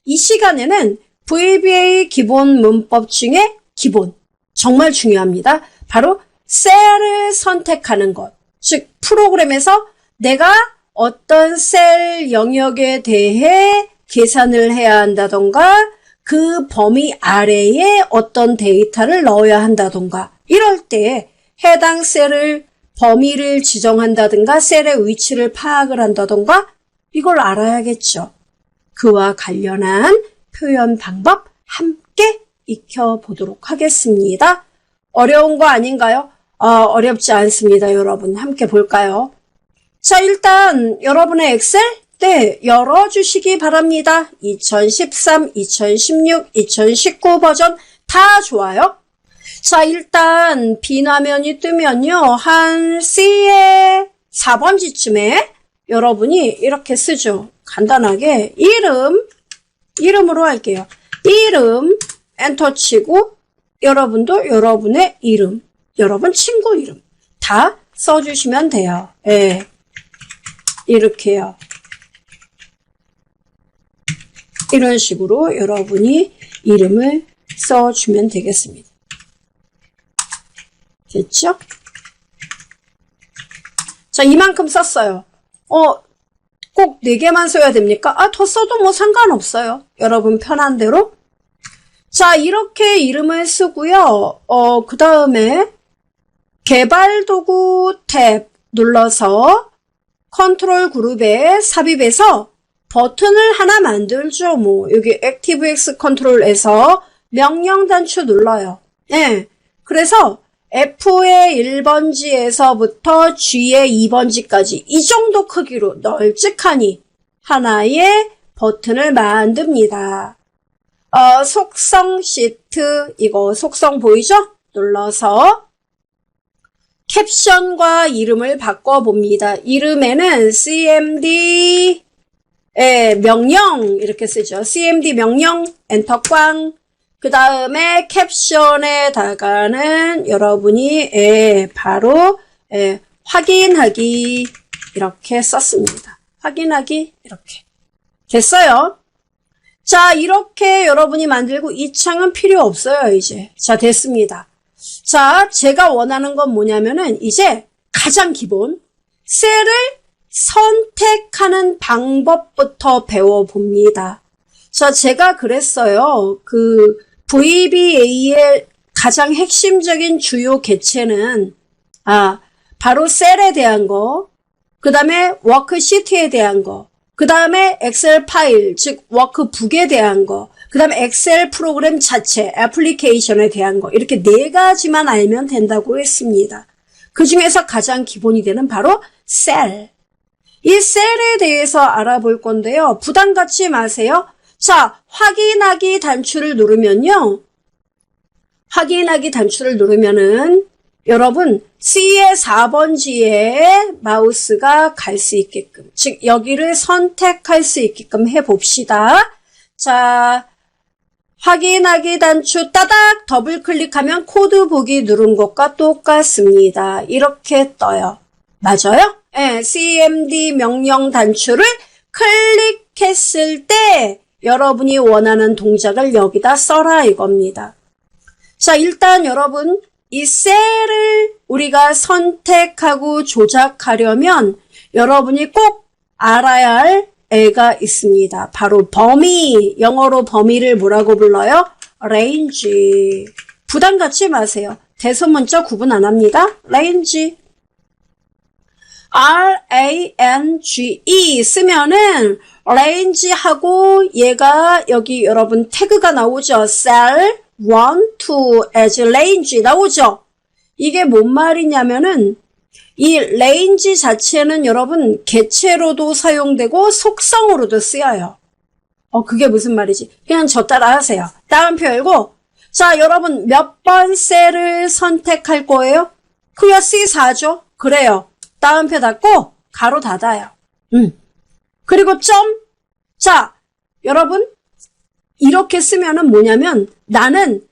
이 시간에는 VBA 기본 문법 중에 기본, 정말 중요합니다. 바로 셀을 선택하는 것. 즉 프로그램에서 내가 어떤 셀 영역에 대해 계산을 해야 한다던가 그 범위 아래에 어떤 데이터를 넣어야 한다던가 이럴 때 해당 셀을 범위를 지정한다든가 셀의 위치를 파악을 한다던가 이걸 알아야겠죠. 그와 관련한 표현 방법 함께 익혀보도록 하겠습니다. 어려운 거 아닌가요? 어렵지 않습니다. 여러분 함께 볼까요? 자, 일단 여러분의 엑셀 열어주시기 바랍니다. 2013, 2016, 2019 버전 다 좋아요. 자, 일단 비화면이 뜨면요. 한 C의 4번지쯤에 여러분이 이렇게 쓰죠. 간단하게 이름으로 할게요. 이름 엔터 치고 여러분도 여러분의 이름, 여러분 친구 이름 다 써주시면 돼요. 예, 이렇게요. 이런 식으로 여러분이 이름을 써주면 되겠습니다. 됐죠? 자, 이만큼 썼어요. 꼭 4개만 써야 됩니까? 더 써도 뭐 상관없어요. 여러분 편한 대로. 자, 이렇게 이름을 쓰고요. 그 다음에 개발도구 탭 눌러서 컨트롤 그룹에 삽입해서 버튼을 하나 만들죠. 뭐 여기 ActiveX 컨트롤에서 명령 단추 눌러요. 네. 그래서 F의 1번지에서부터 G의 2번지까지 이 정도 크기로 널찍하니 하나의 버튼을 만듭니다. 속성 시트, 이거 속성 보이죠? 눌러서 캡션과 이름을 바꿔봅니다. 이름에는 cmd 명령 이렇게 쓰죠. cmd 명령 엔터 꽝. 그 다음에 캡션에다가는 여러분이 바로 확인하기 이렇게 썼습니다. 확인하기 이렇게 됐어요. 자, 이렇게 여러분이 만들고 이 창은 필요 없어요. 이제 자, 됐습니다. 자, 제가 원하는 건 뭐냐면은 이제 가장 기본 셀을 선택하는 방법부터 배워봅니다. 자, 제가 그랬어요. VBA의 가장 핵심적인 주요 개체는 바로 셀에 대한 거, 그 다음에 워크시트에 대한 거, 그 다음에 엑셀 파일, 즉 워크북에 대한 거, 그 다음에 엑셀 프로그램 자체, 애플리케이션에 대한 거 이렇게 4가지만 알면 된다고 했습니다. 그 중에서 가장 기본이 되는 바로 셀. 이 셀에 대해서 알아볼 건데요. 부담 갖지 마세요. 자, 확인하기 단추를 누르면요. 확인하기 단추를 누르면은 여러분 C의 4번지에 마우스가 갈 수 있게끔, 즉 여기를 선택할 수 있게끔 해봅시다. 자, 확인하기 단추 따닥 더블 클릭하면 코드 보기 누른 것과 똑같습니다. 이렇게 떠요. 맞아요? 네, cmd 명령 단추를 클릭했을 때 여러분이 원하는 동작을 여기다 써라 이겁니다. 자, 일단 여러분 이 셀을 우리가 선택하고 조작하려면 여러분이 꼭 알아야 할 애가 있습니다. 바로 범위, 영어로 범위를 뭐라고 불러요? range. 부담 갖지 마세요. 대소문자 구분 안 합니다. range. R-A-N-G-E 쓰면은 range하고 얘가 여기 여러분 태그가 나오죠. cell 1, 2 as range 나오죠. 이게 뭔 말이냐면은 이 range 자체는 여러분 개체로도 사용되고 속성으로도 쓰여요. 그게 무슨 말이지? 그냥 저 따라 하세요. 다음표 열고 자, 여러분 몇 번 셀을 선택할 거예요? 그게 C4죠. 그래요. 다음표 닫고 가로 닫아요. 그리고 점. 자, 여러분 이렇게 쓰면은 뭐냐면 나는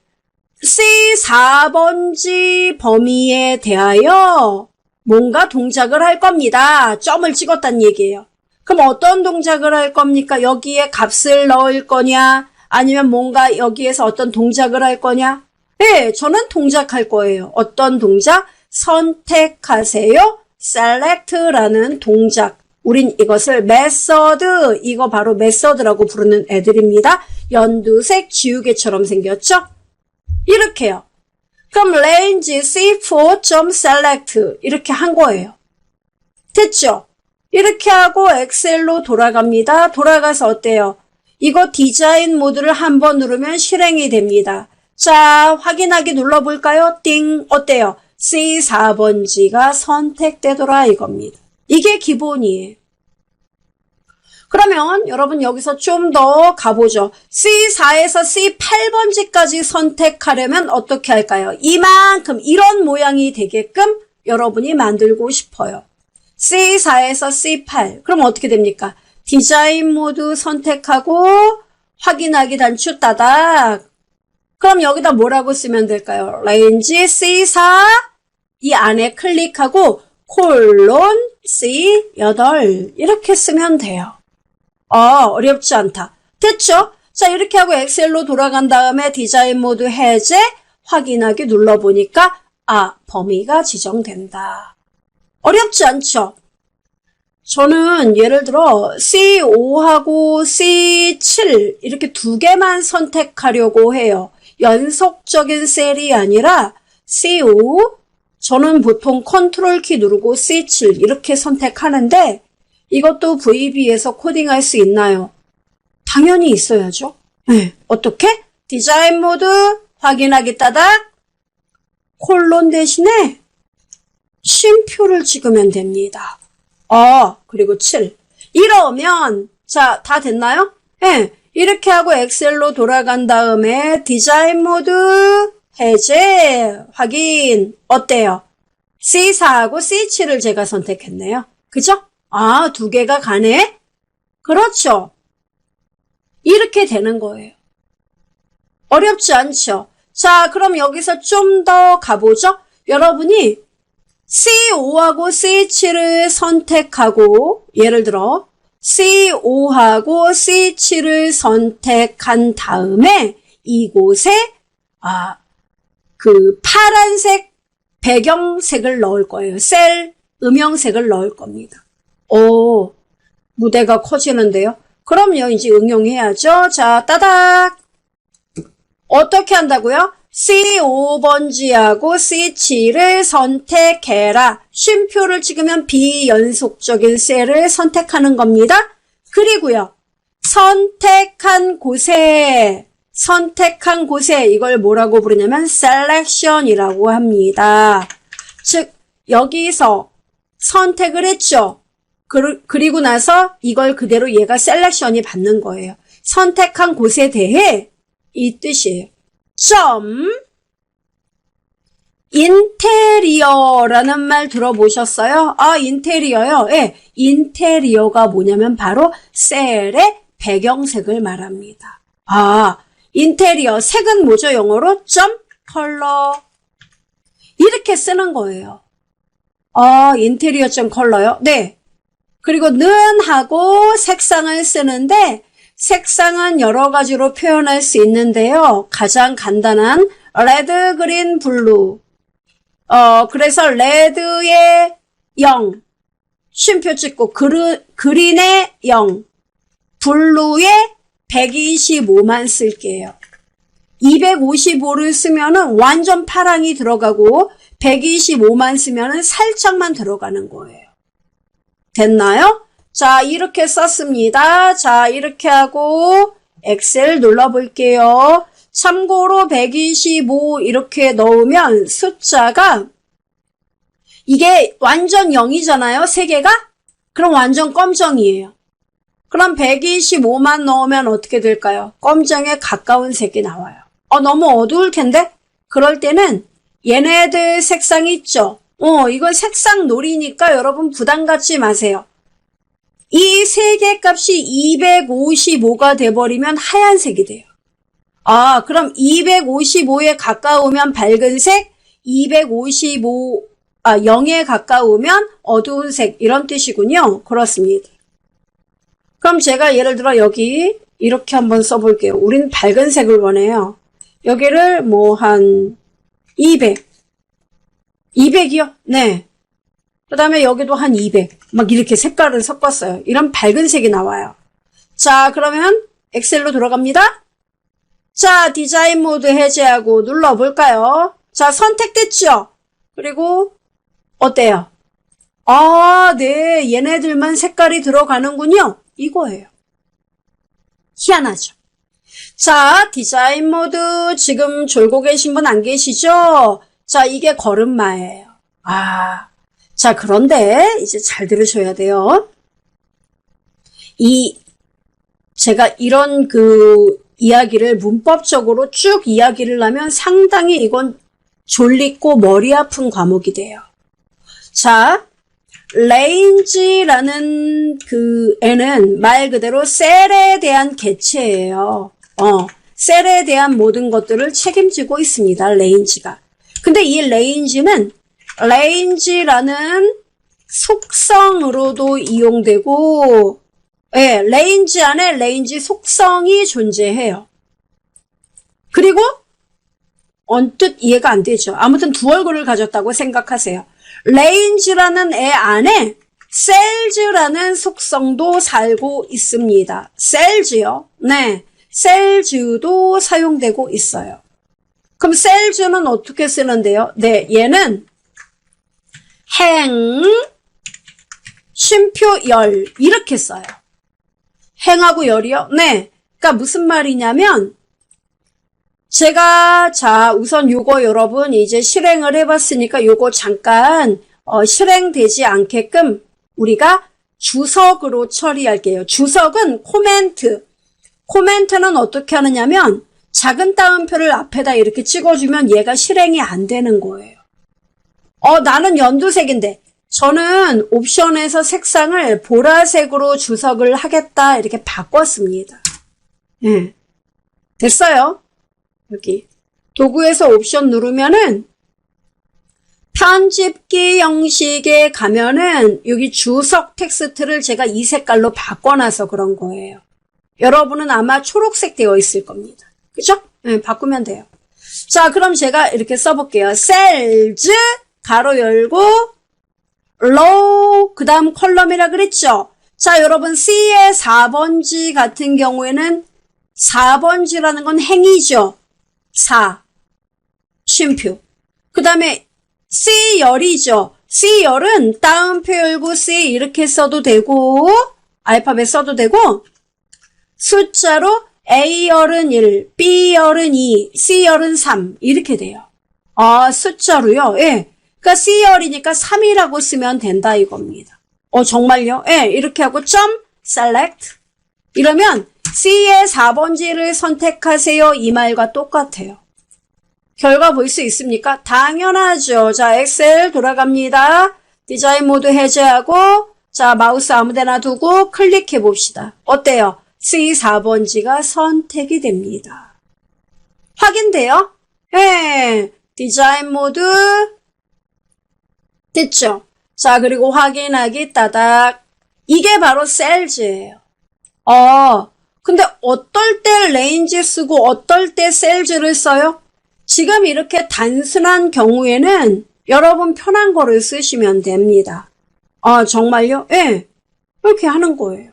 C4번지 범위에 대하여 뭔가 동작을 할 겁니다. 점을 찍었다는 얘기예요. 그럼 어떤 동작을 할 겁니까? 여기에 값을 넣을 거냐? 아니면 뭔가 여기에서 어떤 동작을 할 거냐? 네, 저는 동작할 거예요. 어떤 동작? 선택하세요. select라는 동작. 우린 이것을 메서드, 이거 바로 메서드라고 부르는 애들입니다. 연두색 지우개처럼 생겼죠? 이렇게요. 그럼 range C4.select 이렇게 한 거예요. 됐죠? 이렇게 하고 엑셀로 돌아갑니다. 돌아가서 어때요? 이거 디자인 모드를 한번 누르면 실행이 됩니다. 자, 확인하기 눌러볼까요? 띵! 어때요? C4번지가 선택되더라 이겁니다. 이게 기본이에요. 그러면 여러분 여기서 좀 더 가보죠. C4에서 C8번지까지 선택하려면 어떻게 할까요? 이만큼 이런 모양이 되게끔 여러분이 만들고 싶어요. C4에서 C8. 그럼 어떻게 됩니까? 디자인 모드 선택하고 확인하기 단추 따닥. 그럼 여기다 뭐라고 쓰면 될까요? range C4 이 안에 클릭하고 콜론 C8 이렇게 쓰면 돼요. 어렵지 않다. 됐죠? 자, 이렇게 하고 엑셀로 돌아간 다음에 디자인 모드 해제 확인하기 눌러보니까 범위가 지정된다. 어렵지 않죠? 저는 예를 들어 C5하고 C7 이렇게 두 개만 선택하려고 해요. 연속적인 셀이 아니라 C5 저는 보통 컨트롤 키 누르고 C7 이렇게 선택하는데 이것도 VB에서 코딩할 수 있나요? 당연히 있어야죠. 네, 어떻게? 디자인 모드 확인하기 따닥 콜론 대신에 쉼표를 찍으면 됩니다. 그리고 7. 이러면 자, 다 됐나요? 네, 이렇게 하고 엑셀로 돌아간 다음에 디자인 모드 해제 확인 어때요? C4하고 C7을 제가 선택했네요. 그죠? 두 개가 가네? 그렇죠. 이렇게 되는 거예요. 어렵지 않죠? 자, 그럼 여기서 좀 더 가보죠? 여러분이 C5하고 C7을 선택하고 예를 들어 C5하고 C7을 선택한 다음에 이곳에 그 파란색 배경색을 넣을 거예요. 셀 음영색을 넣을 겁니다. 무대가 커지는데요. 그럼요, 이제 응용해야죠. 자, 따닥. 어떻게 한다고요? C5번지하고 C7을 선택해라. 쉼표를 찍으면 비연속적인 셀을 선택하는 겁니다. 그리고요, 선택한 곳에 이걸 뭐라고 부르냐면 selection이라고 합니다. 즉, 여기서 선택을 했죠. 그리고 나서 이걸 그대로 얘가 셀렉션이 받는 거예요. 선택한 곳에 대해 이 뜻이에요. 인테리어라는 말 들어보셨어요? 인테리어요. 네, 인테리어가 뭐냐면 바로 셀의 배경색을 말합니다. 인테리어 색은 뭐죠? 영어로 컬러 이렇게 쓰는 거예요. 인테리어 컬러요? 네. 그리고 는 하고 색상을 쓰는데 색상은 여러 가지로 표현할 수 있는데요. 가장 간단한 레드, 그린, 블루. 그래서 레드의 0, 쉼표 찍고 그린의 0, 블루의 125만 쓸게요. 255를 쓰면은 완전 파랑이 들어가고 125만 쓰면은 살짝만 들어가는 거예요. 됐나요? 자, 이렇게 썼습니다. 자, 이렇게 하고 엑셀 눌러볼게요. 참고로 125 이렇게 넣으면 숫자가 이게 완전 0이잖아요. 3개가? 그럼 완전 검정이에요. 그럼 125만 넣으면 어떻게 될까요? 검정에 가까운 색이 나와요. 너무 어두울 텐데? 그럴 때는 얘네들 색상 있죠? 이건 색상 놀이니까 여러분 부담 갖지 마세요. 이 3개 값이 255가 돼버리면 하얀색이 돼요. 그럼 255에 가까우면 밝은 색, 0에 가까우면 어두운 색 이런 뜻이군요. 그렇습니다. 그럼 제가 예를 들어 여기 이렇게 한번 써볼게요. 우린 밝은 색을 원해요. 여기를 뭐 한 200이요? 네. 그 다음에 여기도 한 200. 막 이렇게 색깔을 섞었어요. 이런 밝은 색이 나와요. 자, 그러면 엑셀로 돌아갑니다. 자, 디자인 모드 해제하고 눌러볼까요? 자, 선택됐죠? 그리고 어때요? 아, 네. 얘네들만 색깔이 들어가는군요. 이거예요. 희한하죠? 자, 디자인 모드 지금 졸고 계신 분 안 계시죠? 자, 이게 걸음마예요. 아, 자, 그런데 이제 잘 들으셔야 돼요. 제가 이런 이야기를 문법적으로 쭉 이야기를 하면 상당히 이건 졸리고 머리 아픈 과목이 돼요. 자, range라는 애는 말 그대로 셀에 대한 개체예요. 셀에 대한 모든 것들을 책임지고 있습니다. range가. 근데 이 range라는 속성으로도 이용되고, 예, range 안에 range 속성이 존재해요. 그리고 언뜻 이해가 안 되죠. 아무튼 두 얼굴을 가졌다고 생각하세요. range라는 애 안에 cells라는 속성도 살고 있습니다. cells요? 네, cells도 사용되고 있어요. 그럼 cells는 어떻게 쓰는데요? 네, 얘는 행, 쉼표 열 이렇게 써요. 행하고 열이요? 네, 그러니까 무슨 말이냐면 제가 자 우선 요거 여러분 이제 실행을 해봤으니까 요거 잠깐 실행되지 않게끔 우리가 주석으로 처리할게요. 주석은 코멘트는 어떻게 하느냐면 작은 따옴표를 앞에다 이렇게 찍어주면 얘가 실행이 안 되는 거예요. 나는 연두색인데 저는 옵션에서 색상을 보라색으로 주석을 하겠다 이렇게 바꿨습니다. 네. 됐어요. 여기 도구에서 옵션 누르면은 편집기 형식에 가면은 여기 주석 텍스트를 제가 이 색깔로 바꿔놔서 그런 거예요. 여러분은 아마 초록색 되어 있을 겁니다. 그죠? 네, 바꾸면 돼요. 자, 그럼 제가 이렇게 써볼게요. cells 가로 열고 row 그 다음 컬럼이라 그랬죠? 자, 여러분 C의 4번지 같은 경우에는 4번지라는 건 행이죠. 4 쉼표 그 다음에 C열이죠. C열은 따옴표 열고 C 이렇게 써도 되고 알파벳 써도 되고 숫자로 A열은 1, B열은 2, C열은 3 이렇게 돼요. 숫자로요. 예. 그러니까 C열이니까 3이라고 쓰면 된다 이겁니다. 정말요? 예. 이렇게 하고 점 select 이러면 C의 4번지를 선택하세요. 이 말과 똑같아요. 결과 볼 수 있습니까? 당연하죠. 자, 엑셀 돌아갑니다. 디자인 모드 해제하고 자, 마우스 아무데나 두고 클릭해 봅시다. 어때요? C 4번지가 선택이 됩니다. 확인돼요? 네. 디자인 모드 됐죠? 자, 그리고 확인하기 따닥. 이게 바로 셀즈예요. 근데 어떨 때 range 쓰고 어떨 때 cells를 써요? 지금 이렇게 단순한 경우에는 여러분 편한 거를 쓰시면 됩니다. 정말요? 예. 이렇게 하는 거예요.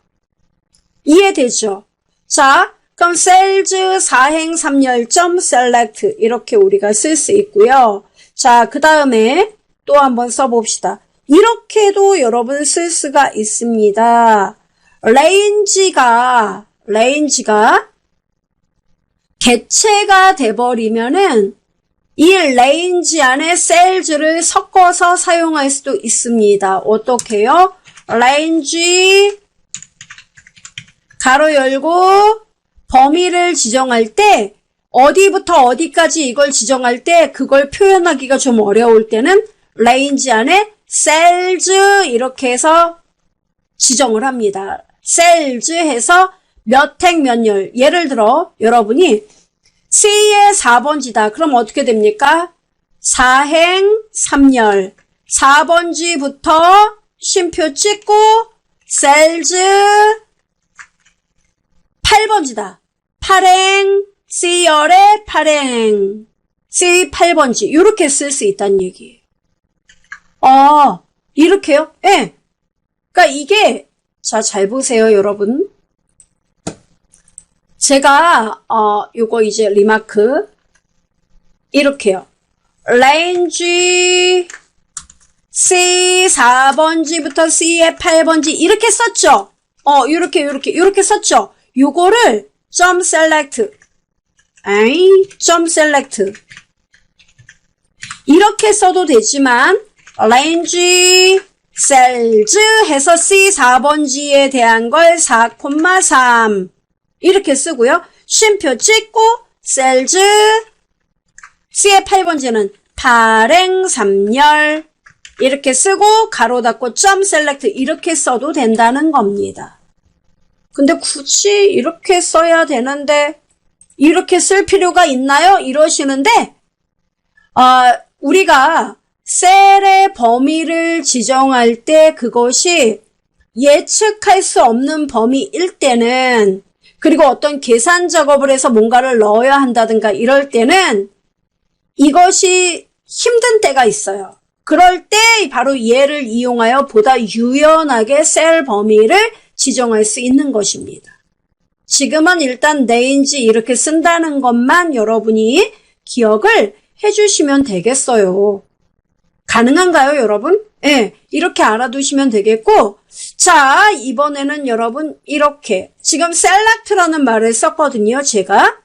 이해되죠? 자, 그럼 cells 4행 3열점 select 이렇게 우리가 쓸 수 있고요. 자, 그 다음에 또 한번 써봅시다. 이렇게도 여러분 쓸 수가 있습니다. range가 개체가 돼버리면은 이 range 안에 cells를 섞어서 사용할 수도 있습니다. 어떻게요? range 가로 열고 범위를 지정할 때 어디부터 어디까지 이걸 지정할 때 그걸 표현하기가 좀 어려울 때는 range 안에 cells 이렇게 해서 지정을 합니다. cells 해서 몇 행 몇 열. 예를 들어 여러분이 C의 4번지다. 그럼 어떻게 됩니까? 4행 3열. 4번지부터 쉼표 찍고 cells 8번지다. 발행, C열의 발행, C8번지. 이렇게 쓸 수 있다는 얘기예요. 이렇게요? 예. 네. 그러니까 이게, 자, 잘 보세요, 여러분. 제가, 요거 이제 리마크. 이렇게요. range C4번지부터 C의 8번지 이렇게 썼죠? 요렇게 썼죠? 요거를 .select .select 이렇게 써도 되지만 range cells 해서 C4번지에 대한 걸 4,3 이렇게 쓰고요. 쉼표 찍고 cells C의 8번지는 발행 3열 이렇게 쓰고 가로 닫고 .select 이렇게 써도 된다는 겁니다. 근데 굳이 이렇게 써야 되는데 이렇게 쓸 필요가 있나요? 이러시는데 우리가 셀의 범위를 지정할 때 그것이 예측할 수 없는 범위일 때는 그리고 어떤 계산 작업을 해서 뭔가를 넣어야 한다든가 이럴 때는 이것이 힘든 때가 있어요. 그럴 때 바로 얘를 이용하여 보다 유연하게 셀 범위를 지정할 수 있는 것입니다. 지금은 일단 range 이렇게 쓴다는 것만 여러분이 기억을 해주시면 되겠어요. 가능한가요, 여러분? 네, 이렇게 알아두시면 되겠고, 자, 이번에는 여러분 이렇게 지금 select라는 말을 썼거든요, 제가.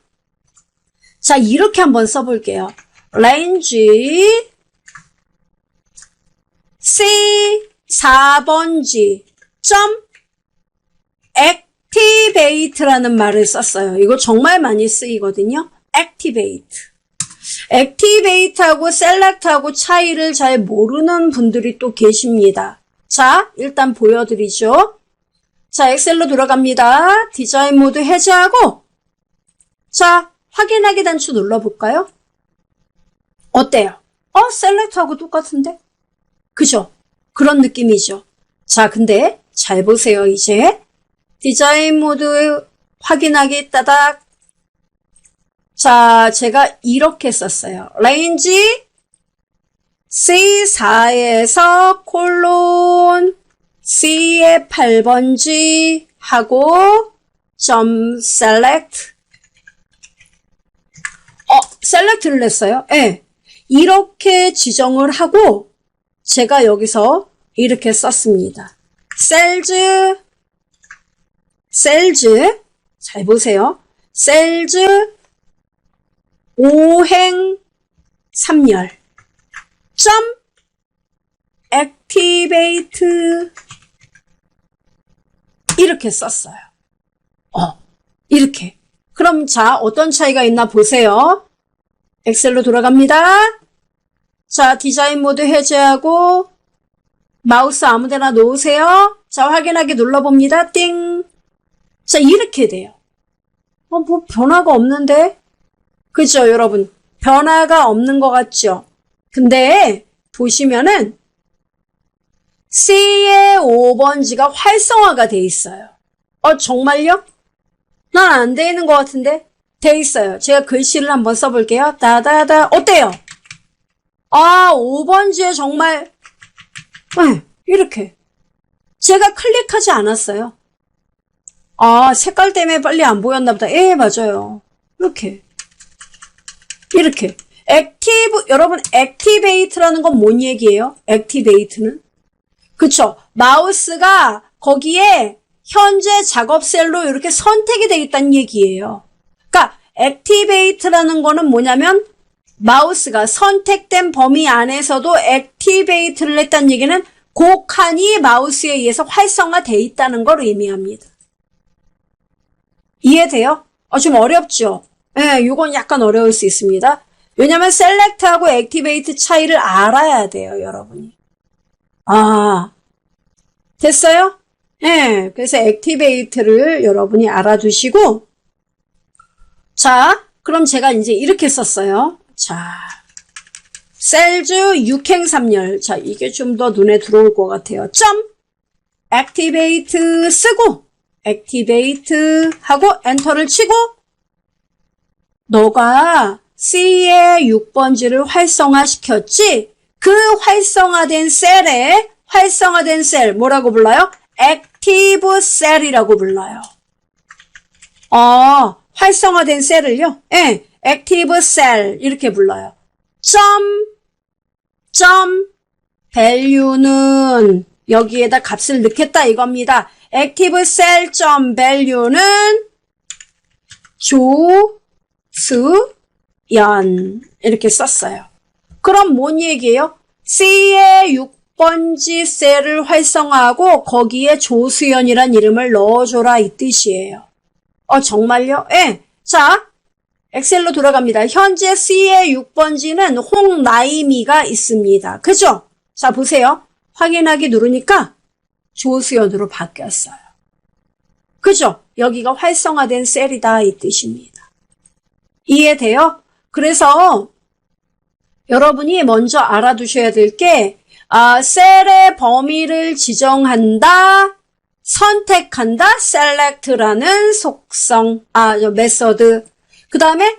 자, 이렇게 한번 써볼게요. range C4번지 activate라는 말을 썼어요. 이거 정말 많이 쓰이거든요. activate하고 select하고 차이를 잘 모르는 분들이 또 계십니다. 자, 일단 보여드리죠. 자, 엑셀로 들어갑니다. 디자인 모드 해제하고 자, 확인하기 단추 눌러볼까요? 어때요? select하고 똑같은데? 그죠? 그런 느낌이죠. 자, 근데 잘 보세요. 이제 디자인 모드 확인하기 따닥. 자, 제가 이렇게 썼어요. range C4에서 콜론 C의 8번지 하고 .select select를 냈어요. 네. 이렇게 지정을 하고 제가 여기서 이렇게 썼습니다. cells 잘 보세요. cells 5행 3열 activate 이렇게 썼어요. 이렇게. 그럼 자, 어떤 차이가 있나 보세요. 엑셀로 돌아갑니다. 자, 디자인 모드 해제하고 마우스 아무데나 놓으세요. 자, 확인하기 눌러봅니다. 띵. 자, 이렇게 돼요. 뭐 변화가 없는데? 그죠, 여러분? 변화가 없는 것 같죠? 근데 보시면은 C의 5번지가 활성화가 돼 있어요. 정말요? 난 안 돼 있는 것 같은데? 돼 있어요. 제가 글씨를 한번 써볼게요. 다다다. 어때요? 5번지에 정말 이렇게 제가 클릭하지 않았어요. 색깔 때문에 빨리 안 보였나 보다. 예, 맞아요. 이렇게 여러분 activate라는 건 뭔 얘기예요? activate는 그쵸? 마우스가 거기에 현재 작업 셀로 이렇게 선택이 되어 있다는 얘기예요. 그러니까 activate라는 거는 뭐냐면 마우스가 선택된 범위 안에서도 activate를 했다는 얘기는 그 칸이 마우스에 의해서 활성화되어 있다는 걸 의미합니다. 이해돼요? 좀 어렵죠? 네, 이건 약간 어려울 수 있습니다. 왜냐면 select하고 activate 차이를 알아야 돼요, 여러분이. 됐어요? 네, 그래서 activate를 여러분이 알아두시고 자, 그럼 제가 이제 이렇게 썼어요. 자, cells 6행 3열. 자, 이게 좀 더 눈에 들어올 것 같아요. activate 쓰고 activate 하고 엔터를 치고 너가 C의 6번지를 활성화시켰지? 그 활성화된 셀 뭐라고 불러요? active cell이라고 불러요. 활성화된 셀을요? 예, active cell 이렇게 불러요. value는 여기에다 값을 넣겠다 이겁니다. active cell value는 조수연 이렇게 썼어요. 그럼 뭔 얘기예요? C의 6번지 셀을 활성화하고 거기에 조수연이란 이름을 넣어줘라 이 뜻이에요. 정말요? 예. 자, 엑셀로 돌아갑니다. 현재 C의 6번지는 홍나이미가 있습니다. 그죠? 자, 보세요. 확인하기 누르니까 조수연으로 바뀌었어요. 그죠? 여기가 활성화된 셀이다 이 뜻입니다. 이해돼요? 그래서 여러분이 먼저 알아두셔야 될 게 셀의 범위를 지정한다, 선택한다, select라는 속성, 메서드. 그 다음에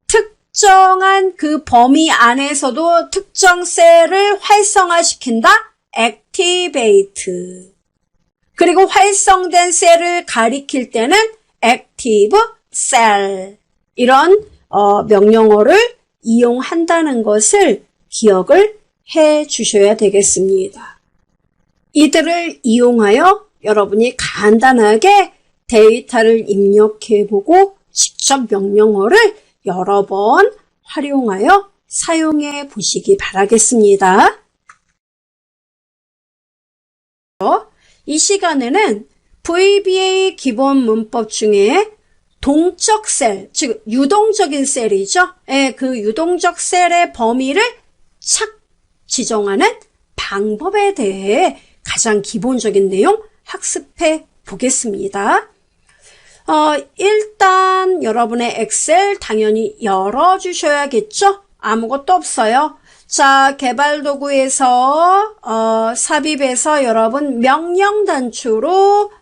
특정한 그 범위 안에서도 특정 셀을 활성화시킨다, activate. 그리고 활성된 셀을 가리킬 때는 active cell. 이런 명령어를 이용한다는 것을 기억을 해 주셔야 되겠습니다. 이들을 이용하여 여러분이 간단하게 데이터를 입력해보고 직접 명령어를 여러 번 활용하여 사용해 보시기 바라겠습니다. 이 시간에는 VBA 기본 문법 중에 동적 셀, 즉 유동적인 셀이죠. 예, 그 유동적 셀의 범위를 착 지정하는 방법에 대해 가장 기본적인 내용 학습해 보겠습니다. 일단 여러분의 엑셀 당연히 열어주셔야겠죠? 아무것도 없어요. 자, 개발도구에서 삽입해서 여러분 명령 단추로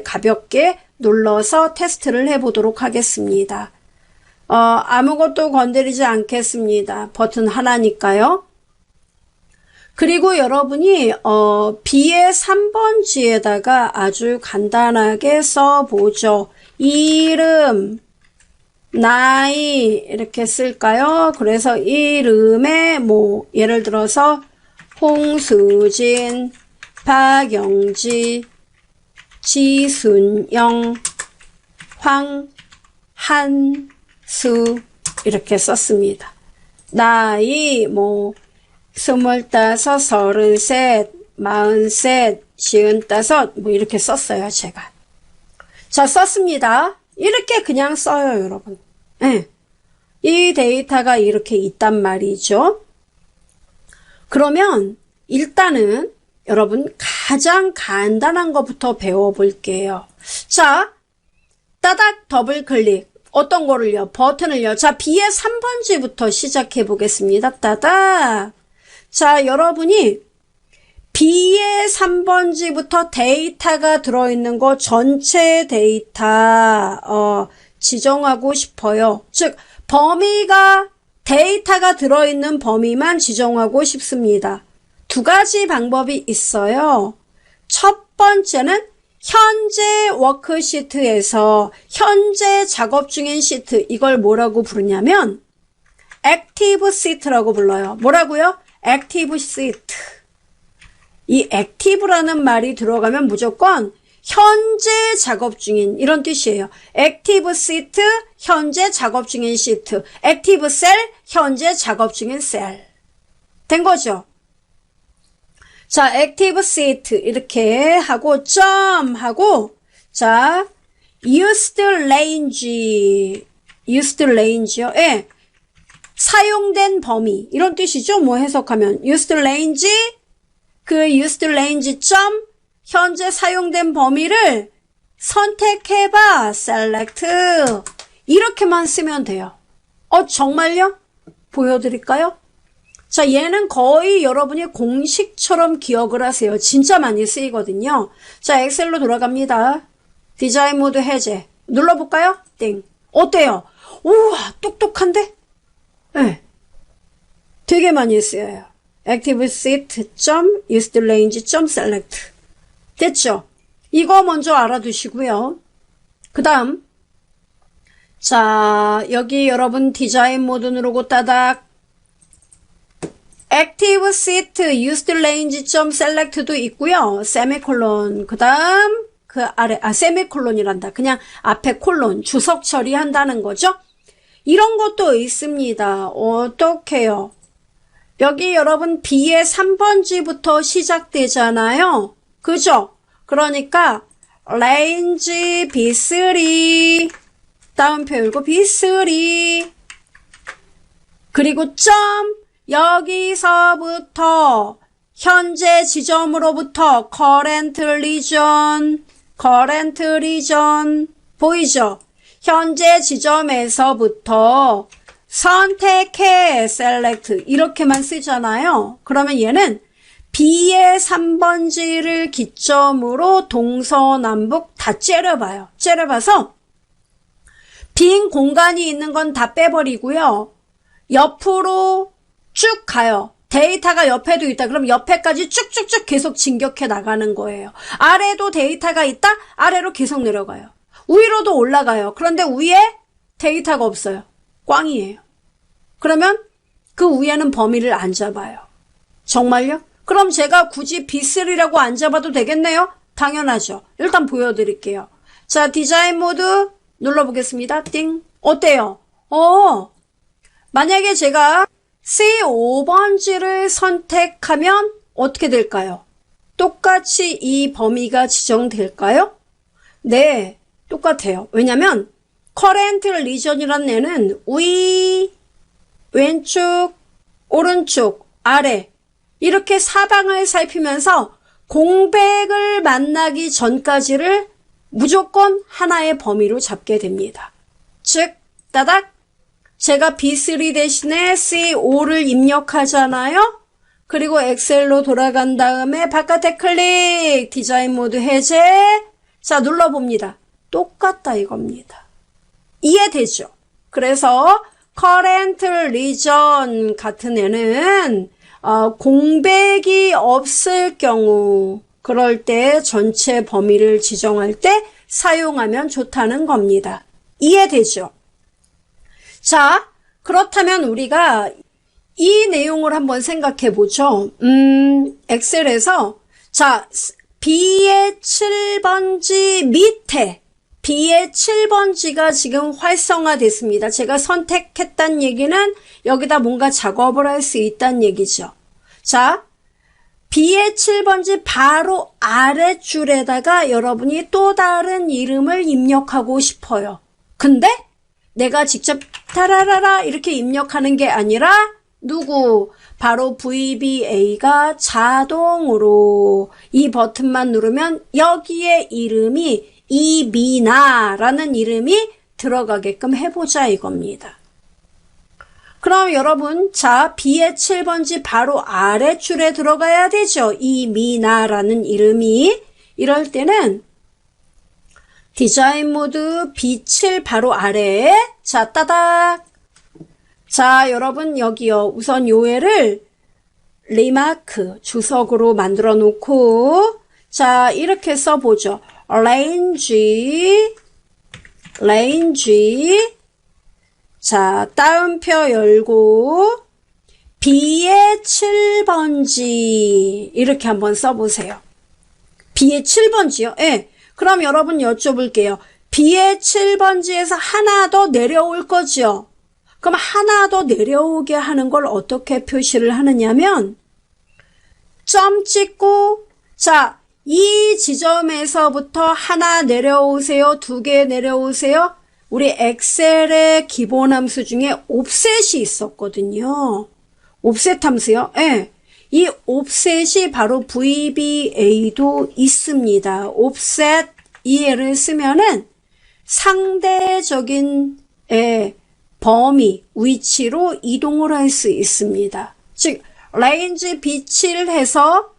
가볍게 눌러서 테스트를 해보도록 하겠습니다. 아무것도 건드리지 않겠습니다. 버튼 하나니까요. 그리고 여러분이 B의 3번지에다가 아주 간단하게 써보죠. 이름, 나이 이렇게 쓸까요? 그래서 이름에 뭐 예를 들어서 홍수진, 박영지, 지순영, 황한수 이렇게 썼습니다. 나이 뭐 25, 33, 43, 55 뭐 이렇게 썼어요 제가. 자, 썼습니다. 이렇게 그냥 써요 여러분. 네. 이 데이터가 이렇게 있단 말이죠. 그러면 일단은 여러분 가장 간단한 것부터 배워볼게요. 자, 따닥 더블 클릭. 어떤 거를요? 버튼을요. 자, B의 3번지부터 시작해 보겠습니다. 따닥. 자, 여러분이 B의 3번지부터 데이터가 들어있는 거 전체 데이터 지정하고 싶어요. 즉 범위가 데이터가 들어있는 범위만 지정하고 싶습니다. 두 가지 방법이 있어요. 첫 번째는 현재 워크시트에서 현재 작업 중인 시트 이걸 뭐라고 부르냐면 액티브 시트라고 불러요. 뭐라고요? 액티브 시트. 이 액티브라는 말이 들어가면 무조건 현재 작업 중인 이런 뜻이에요. 액티브 시트, 현재 작업 중인 시트. 액티브 셀, 현재 작업 중인 셀. 된 거죠? 자, 액티브 시트 이렇게 하고 점 하고 자, used range요. 예. 사용된 범위 이런 뜻이죠. 뭐 해석하면 used range 그 used range 점 현재 사용된 범위를 선택해봐 select 이렇게만 쓰면 돼요. 정말요? 보여드릴까요? 자, 얘는 거의 여러분이 공식처럼 기억을 하세요. 진짜 많이 쓰이거든요. 자, 엑셀로 돌아갑니다. 디자인 모드 해제. 눌러볼까요? 띵. 어때요? 우와, 똑똑한데? 네. 되게 많이 쓰여요. active seat, used range, select. 됐죠? 이거 먼저 알아두시고요. 그 다음, 자, 여기 여러분 디자인 모드 누르고 따닥. active seat, used range, select도 있고요. 세미콜론. 그 다음, 그 아래, 세미콜론이란다. 그냥 앞에 콜론, 주석 처리한다는 거죠. 이런 것도 있습니다. 어떡해요? 여기 여러분 B의 3번지부터 시작되잖아요. 그죠? 그러니까 range B3 따옴표 열고 B3 그리고 점 여기서부터 현재 지점으로부터 current region 보이죠? 현재 지점에서부터 선택해 select 이렇게만 쓰잖아요. 그러면 얘는 B의 3번지를 기점으로 동서남북 다 째려봐요. 째려봐서 빈 공간이 있는 건 다 빼버리고요. 옆으로 쭉 가요. 데이터가 옆에도 있다. 그럼 옆에까지 쭉쭉쭉 계속 진격해 나가는 거예요. 아래도 데이터가 있다? 아래로 계속 내려가요. 위로도 올라가요. 그런데 위에 데이터가 없어요. 꽝이에요. 그러면 그 위에는 범위를 안 잡아요. 정말요? 그럼 제가 굳이 B3라고 안 잡아도 되겠네요? 당연하죠. 일단 보여드릴게요. 자, 디자인 모드 눌러보겠습니다. 띵. 어때요? 만약에 제가 C5번지를 선택하면 어떻게 될까요? 똑같이 이 범위가 지정될까요? 네, 똑같아요. 왜냐면 current region이라는 애는 위, 왼쪽, 오른쪽, 아래 이렇게 사방을 살피면서 공백을 만나기 전까지를 무조건 하나의 범위로 잡게 됩니다. 즉, 따닥 제가 B3 대신에 C5를 입력하잖아요. 그리고 엑셀로 돌아간 다음에 바깥에 클릭, 디자인 모드 해제. 자, 눌러봅니다. 똑같다 이겁니다. 이해되죠? 그래서 current region 같은 애는 공백이 없을 경우 그럴 때 전체 범위를 지정할 때 사용하면 좋다는 겁니다. 이해되죠? 자, 그렇다면 우리가 이 내용을 한번 생각해 보죠. 엑셀에서 자, B의 7번지 밑에 B의 7번지가 지금 활성화됐습니다. 제가 선택했다는 얘기는 여기다 뭔가 작업을 할 수 있다는 얘기죠. 자, B의 7번지 바로 아랫줄에다가 여러분이 또 다른 이름을 입력하고 싶어요. 근데 내가 직접 타라라라 이렇게 입력하는 게 아니라 누구? 바로 VBA가 자동으로 이 버튼만 누르면 여기에 이름이 이미나라는 이름이 들어가게끔 해보자 이겁니다. 그럼 여러분, 자, B의 7번지 바로 아래줄에 들어가야 되죠. 이미나라는 이름이. 이럴 때는 디자인 모드 B7 바로 아래. 자, 따닥. 자, 여러분, 여기요. 우선 요 애를 리마크, 주석으로 만들어 놓고, 자, 이렇게 써보죠. range. 자, 따옴표 열고 B의 7번지 이렇게 한번 써보세요. B의 7번지요? 예. 그럼 여러분 여쭤볼게요. B의 7번지에서 하나 더 내려올 거죠? 그럼 하나 더 내려오게 하는 걸 어떻게 표시를 하느냐면 점 찍고 자, 이 지점에서부터 하나 내려오세요. 두 개 내려오세요. 우리 엑셀의 기본 함수 중에 옵셋이 있었거든요. 옵셋 함수요? 예. 이 옵셋이 바로 VBA도 있습니다. 옵셋 이 애를 쓰면은 상대적인 범위, 위치로 이동을 할 수 있습니다. 즉, range B7 해서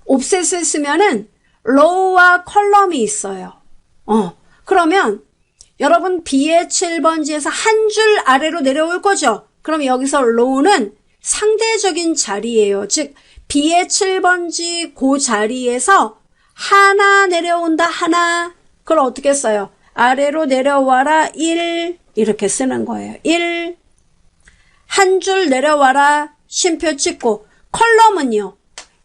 옵셋을 쓰면은 row와 컬럼이 있어요. 그러면 여러분 B의 7번지에서 한 줄 아래로 내려올 거죠. 그럼 여기서 low는 상대적인 자리예요. 즉 B의 7번지 그 자리에서 하나 내려온다. 하나. 그걸 어떻게 써요? 아래로 내려와라 1 이렇게 쓰는 거예요. 1 한 줄 내려와라 쉼표 찍고 컬럼은요.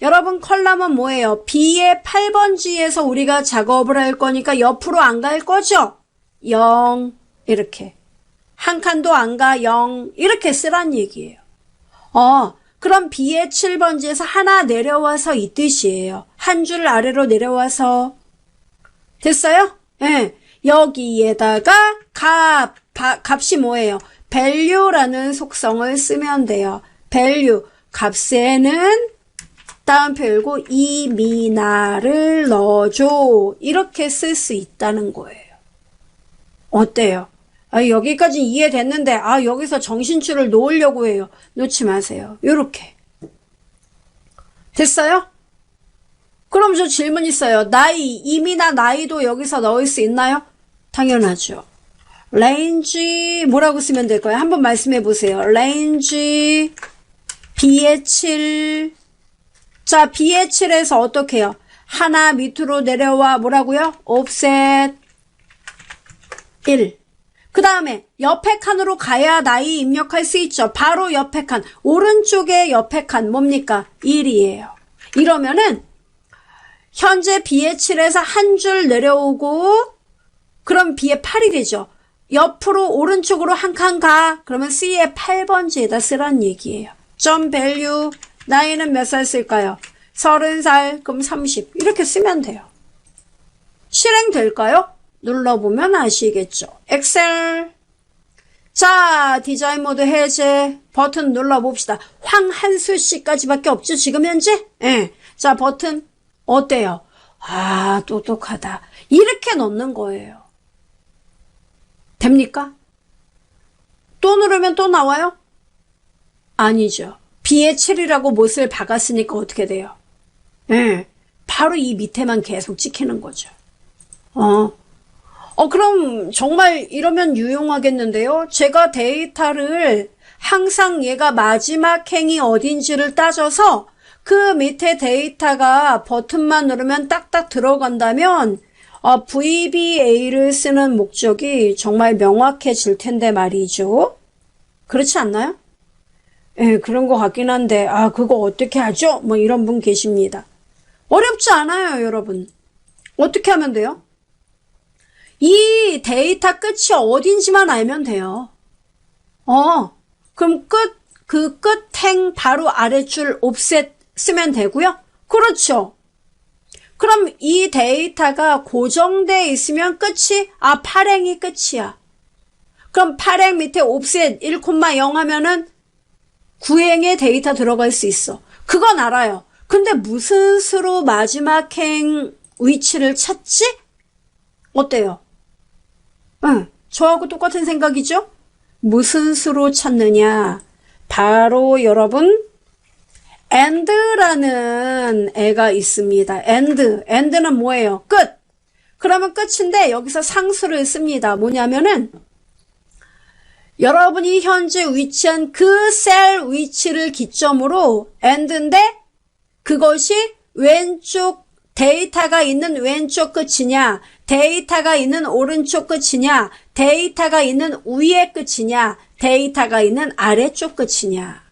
여러분 컬럼은 뭐예요? B의 8번지에서 우리가 작업을 할 거니까 옆으로 안 갈 거죠? 0 이렇게 한 칸도 안 가 0 이렇게 쓰란 얘기예요. 그럼 B의 7번지에서 하나 내려와서 이 뜻이에요. 한 줄 아래로 내려와서 됐어요? 네. 여기에다가 값이 뭐예요? value라는 속성을 쓰면 돼요. value 값에는 따옴표 열고 이민아를 넣어줘 이렇게 쓸 수 있다는 거예요. 어때요? 여기까지 이해됐는데 여기서 정신줄을 놓으려고 해요. 놓지 마세요. 요렇게 됐어요? 그럼 저 질문 있어요. 나이, 이민아 나이도 여기서 넣을 수 있나요? 당연하죠. range 뭐라고 쓰면 될까요? 한번 말씀해 보세요. range B의 7. 자, B의 7에서 어떻게 해요? 하나 밑으로 내려와 뭐라고요? offset 1. 그 다음에 옆에 칸으로 가야 나이 입력할 수 있죠. 바로 옆에 칸. 오른쪽에 옆에 칸 뭡니까? 1이에요. 이러면은 현재 B의 7에서 한 줄 내려오고 그럼 B의 8이 되죠. 옆으로 오른쪽으로 한 칸 가. 그러면 C의 8번지에다 쓰란 얘기예요. 점 value 나이는 몇 살 쓸까요? 30살 그럼 30 이렇게 쓰면 돼요. 실행될까요? 눌러보면 아시겠죠. 엑셀. 자, 디자인 모드 해제 버튼 눌러봅시다. 황한수씨까지밖에 없죠 지금 현재? 예. 자, 버튼 어때요? 똑똑하다. 이렇게 넣는 거예요. 됩니까? 또 누르면 또 나와요? 아니죠. B의 7이라고 못을 박았으니까 어떻게 돼요? 예. 바로 이 밑에만 계속 찍히는 거죠. 그럼 정말 이러면 유용하겠는데요? 제가 데이터를 항상 얘가 마지막 행이 어딘지를 따져서 그 밑에 데이터가 버튼만 누르면 딱딱 들어간다면 VBA를 쓰는 목적이 정말 명확해질 텐데 말이죠. 그렇지 않나요? 예, 그런 것 같긴 한데 그거 어떻게 하죠? 뭐 이런 분 계십니다. 어렵지 않아요, 여러분. 어떻게 하면 돼요? 이 데이터 끝이 어딘지만 알면 돼요. 그럼 그 끝행 바로 아래줄 옵셋 쓰면 되고요. 그렇죠. 그럼 이 데이터가 고정되어 있으면 끝이 8행이 끝이야. 그럼 8행 밑에 옵셋 1,0 하면은 9행의 데이터 들어갈 수 있어. 그건 알아요. 근데 무슨 수로 마지막 행 위치를 찾지? 어때요? 저하고 똑같은 생각이죠? 무슨 수로 찾느냐? 바로 여러분 and라는 애가 있습니다. and는 뭐예요? 끝. 그러면 끝인데 여기서 상수를 씁니다. 뭐냐면은 여러분이 현재 위치한 그 셀 위치를 기점으로 and인데 그것이 왼쪽 데이터가 있는 왼쪽 끝이냐, 데이터가 있는 오른쪽 끝이냐, 데이터가 있는 위의 끝이냐, 데이터가 있는 아래쪽 끝이냐.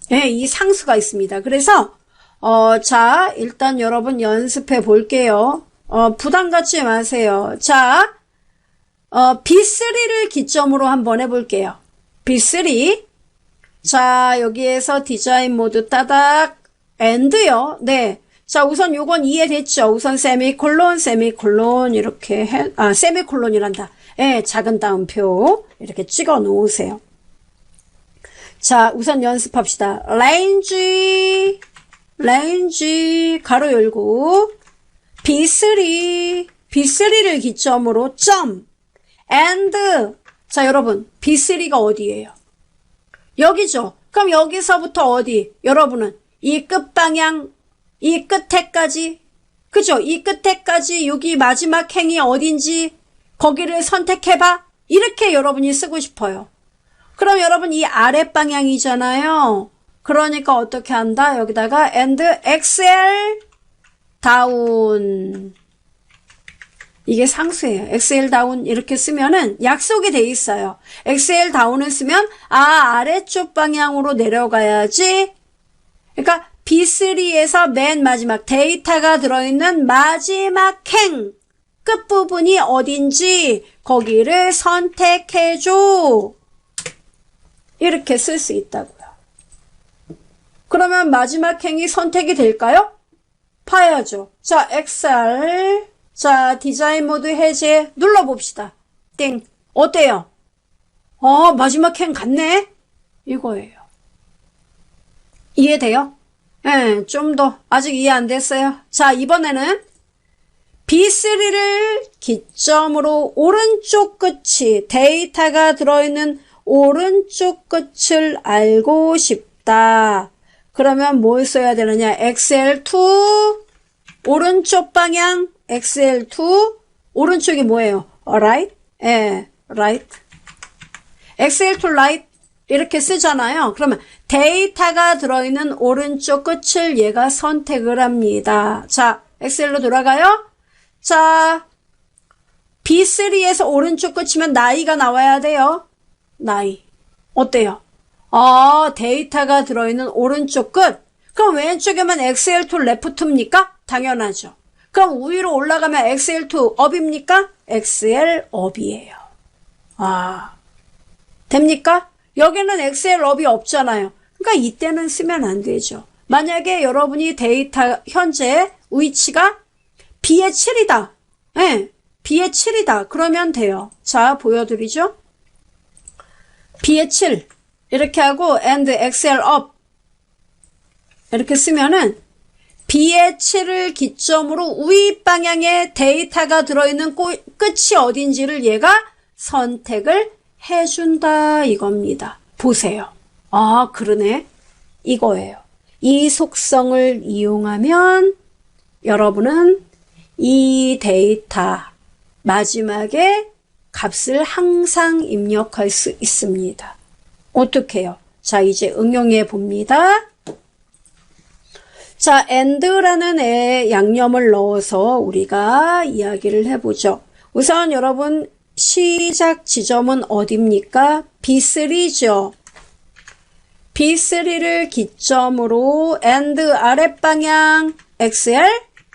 네, 이 상수가 있습니다. 그래서 자, 일단 여러분 연습해 볼게요. 부담 갖지 마세요. 자, B3를 기점으로 한번 해볼게요. B3. 자, 여기에서 디자인 모드 따닥, and요. 네. 자, 우선 요건 이해됐죠? 우선 세미콜론, 이렇게 세미콜론이란다. 예, 작은 따옴표. 이렇게 찍어 놓으세요. 자, 우선 연습합시다. range, 가로 열고, B3를 기점으로 점, and, 자, 여러분, B3가 어디예요? 여기죠? 그럼 여기서부터 어디? 여러분은 이 끝방향, 이 끝에까지, 그죠? 이 끝에까지 여기 마지막 행이 어딘지 거기를 선택해봐. 이렇게 여러분이 쓰고 싶어요. 그럼 여러분 이 아래 방향이잖아요. 그러니까 어떻게 한다? 여기다가 and XL 다운. 이게 상수예요. XL 다운 이렇게 쓰면은 약속이 돼 있어요. XL 다운을 쓰면 아래쪽 방향으로 내려가야지. 그러니까 B3에서 맨 마지막 데이터가 들어있는 마지막 행 끝부분이 어딘지 거기를 선택해줘. 이렇게 쓸 수 있다고요. 그러면 마지막 행이 선택이 될까요? 봐야죠. 자, XR. 자, 디자인 모드 해제 눌러봅시다. 땡. 어때요? 마지막 행 같네? 이거예요. 이해돼요? 네, 좀 더. 아직 이해 안 됐어요. 자, 이번에는 B3를 기점으로 오른쪽 끝이 데이터가 들어있는 오른쪽 끝을 알고 싶다. 그러면 뭘 써야 되느냐? XL2 오른쪽 방향 XL2 오른쪽이 뭐예요? right? 예, right. XL2 right 이렇게 쓰잖아요. 그러면 데이터가 들어있는 오른쪽 끝을 얘가 선택을 합니다. 자, XL로 돌아가요. 자, B3에서 오른쪽 끝이면 나이가 나와야 돼요. 나이. 어때요? 데이터가 들어있는 오른쪽 끝. 그럼 왼쪽에만 XL2 레프트입니까? 당연하죠. 그럼 위로 올라가면 XL2 업입니까? XL 업이에요. 됩니까? 여기는 XL 업이 없잖아요. 그러니까 이때는 쓰면 안 되죠. 만약에 여러분이 데이터 현재 위치가 B의 7이다. 네, B의 7이다. 그러면 돼요. 자, 보여드리죠. B의 7 이렇게 하고 and XL up 이렇게 쓰면은 B의 7을 기점으로 위 방향에 데이터가 들어있는 끝이 어딘지를 얘가 선택을 해준다 이겁니다. 보세요. 그러네. 이거예요. 이 속성을 이용하면 여러분은 이 데이터 마지막에 값을 항상 입력할 수 있습니다. 어떻게 해요? 자, 이제 응용해 봅니다. 자, and라는 양념을 넣어서 우리가 이야기를 해보죠. 우선 여러분 시작 지점은 어디입니까? B3죠. B3를 기점으로 and 아랫방향 XL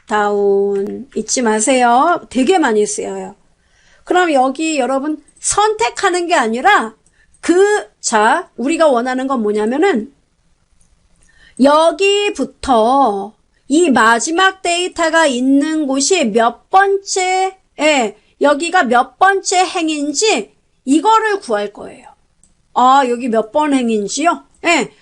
다운 잊지 마세요. 되게 많이 쓰여요. 그럼 여기 여러분 선택하는 게 아니라 자, 우리가 원하는 건 뭐냐면은 여기부터 이 마지막 데이터가 있는 곳이 몇 번째, 여기가 몇 번째 행인지 이거를 구할 거예요. 여기 몇 번 행인지요?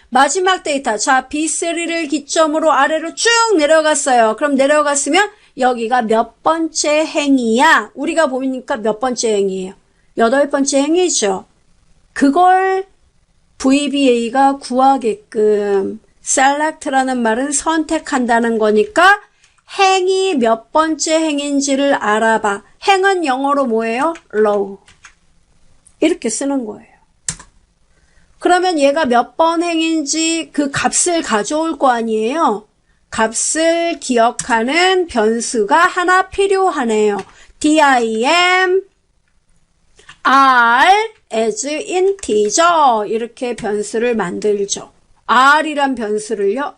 마지막 데이터. 자, B3를 기점으로 아래로 쭉 내려갔어요. 그럼 내려갔으면 여기가 몇 번째 행이야? 우리가 보니까 몇 번째 행이에요? 8번째 행이죠. 그걸 VBA가 구하게끔 select라는 말은 선택한다는 거니까 행이 몇 번째 행인지를 알아봐. 행은 영어로 뭐예요? low. 이렇게 쓰는 거예요. 그러면 얘가 몇 번 행인지 그 값을 가져올 거 아니에요? 값을 기억하는 변수가 하나 필요하네요. dim r as integer 이렇게 변수를 만들죠. r이란 변수를요.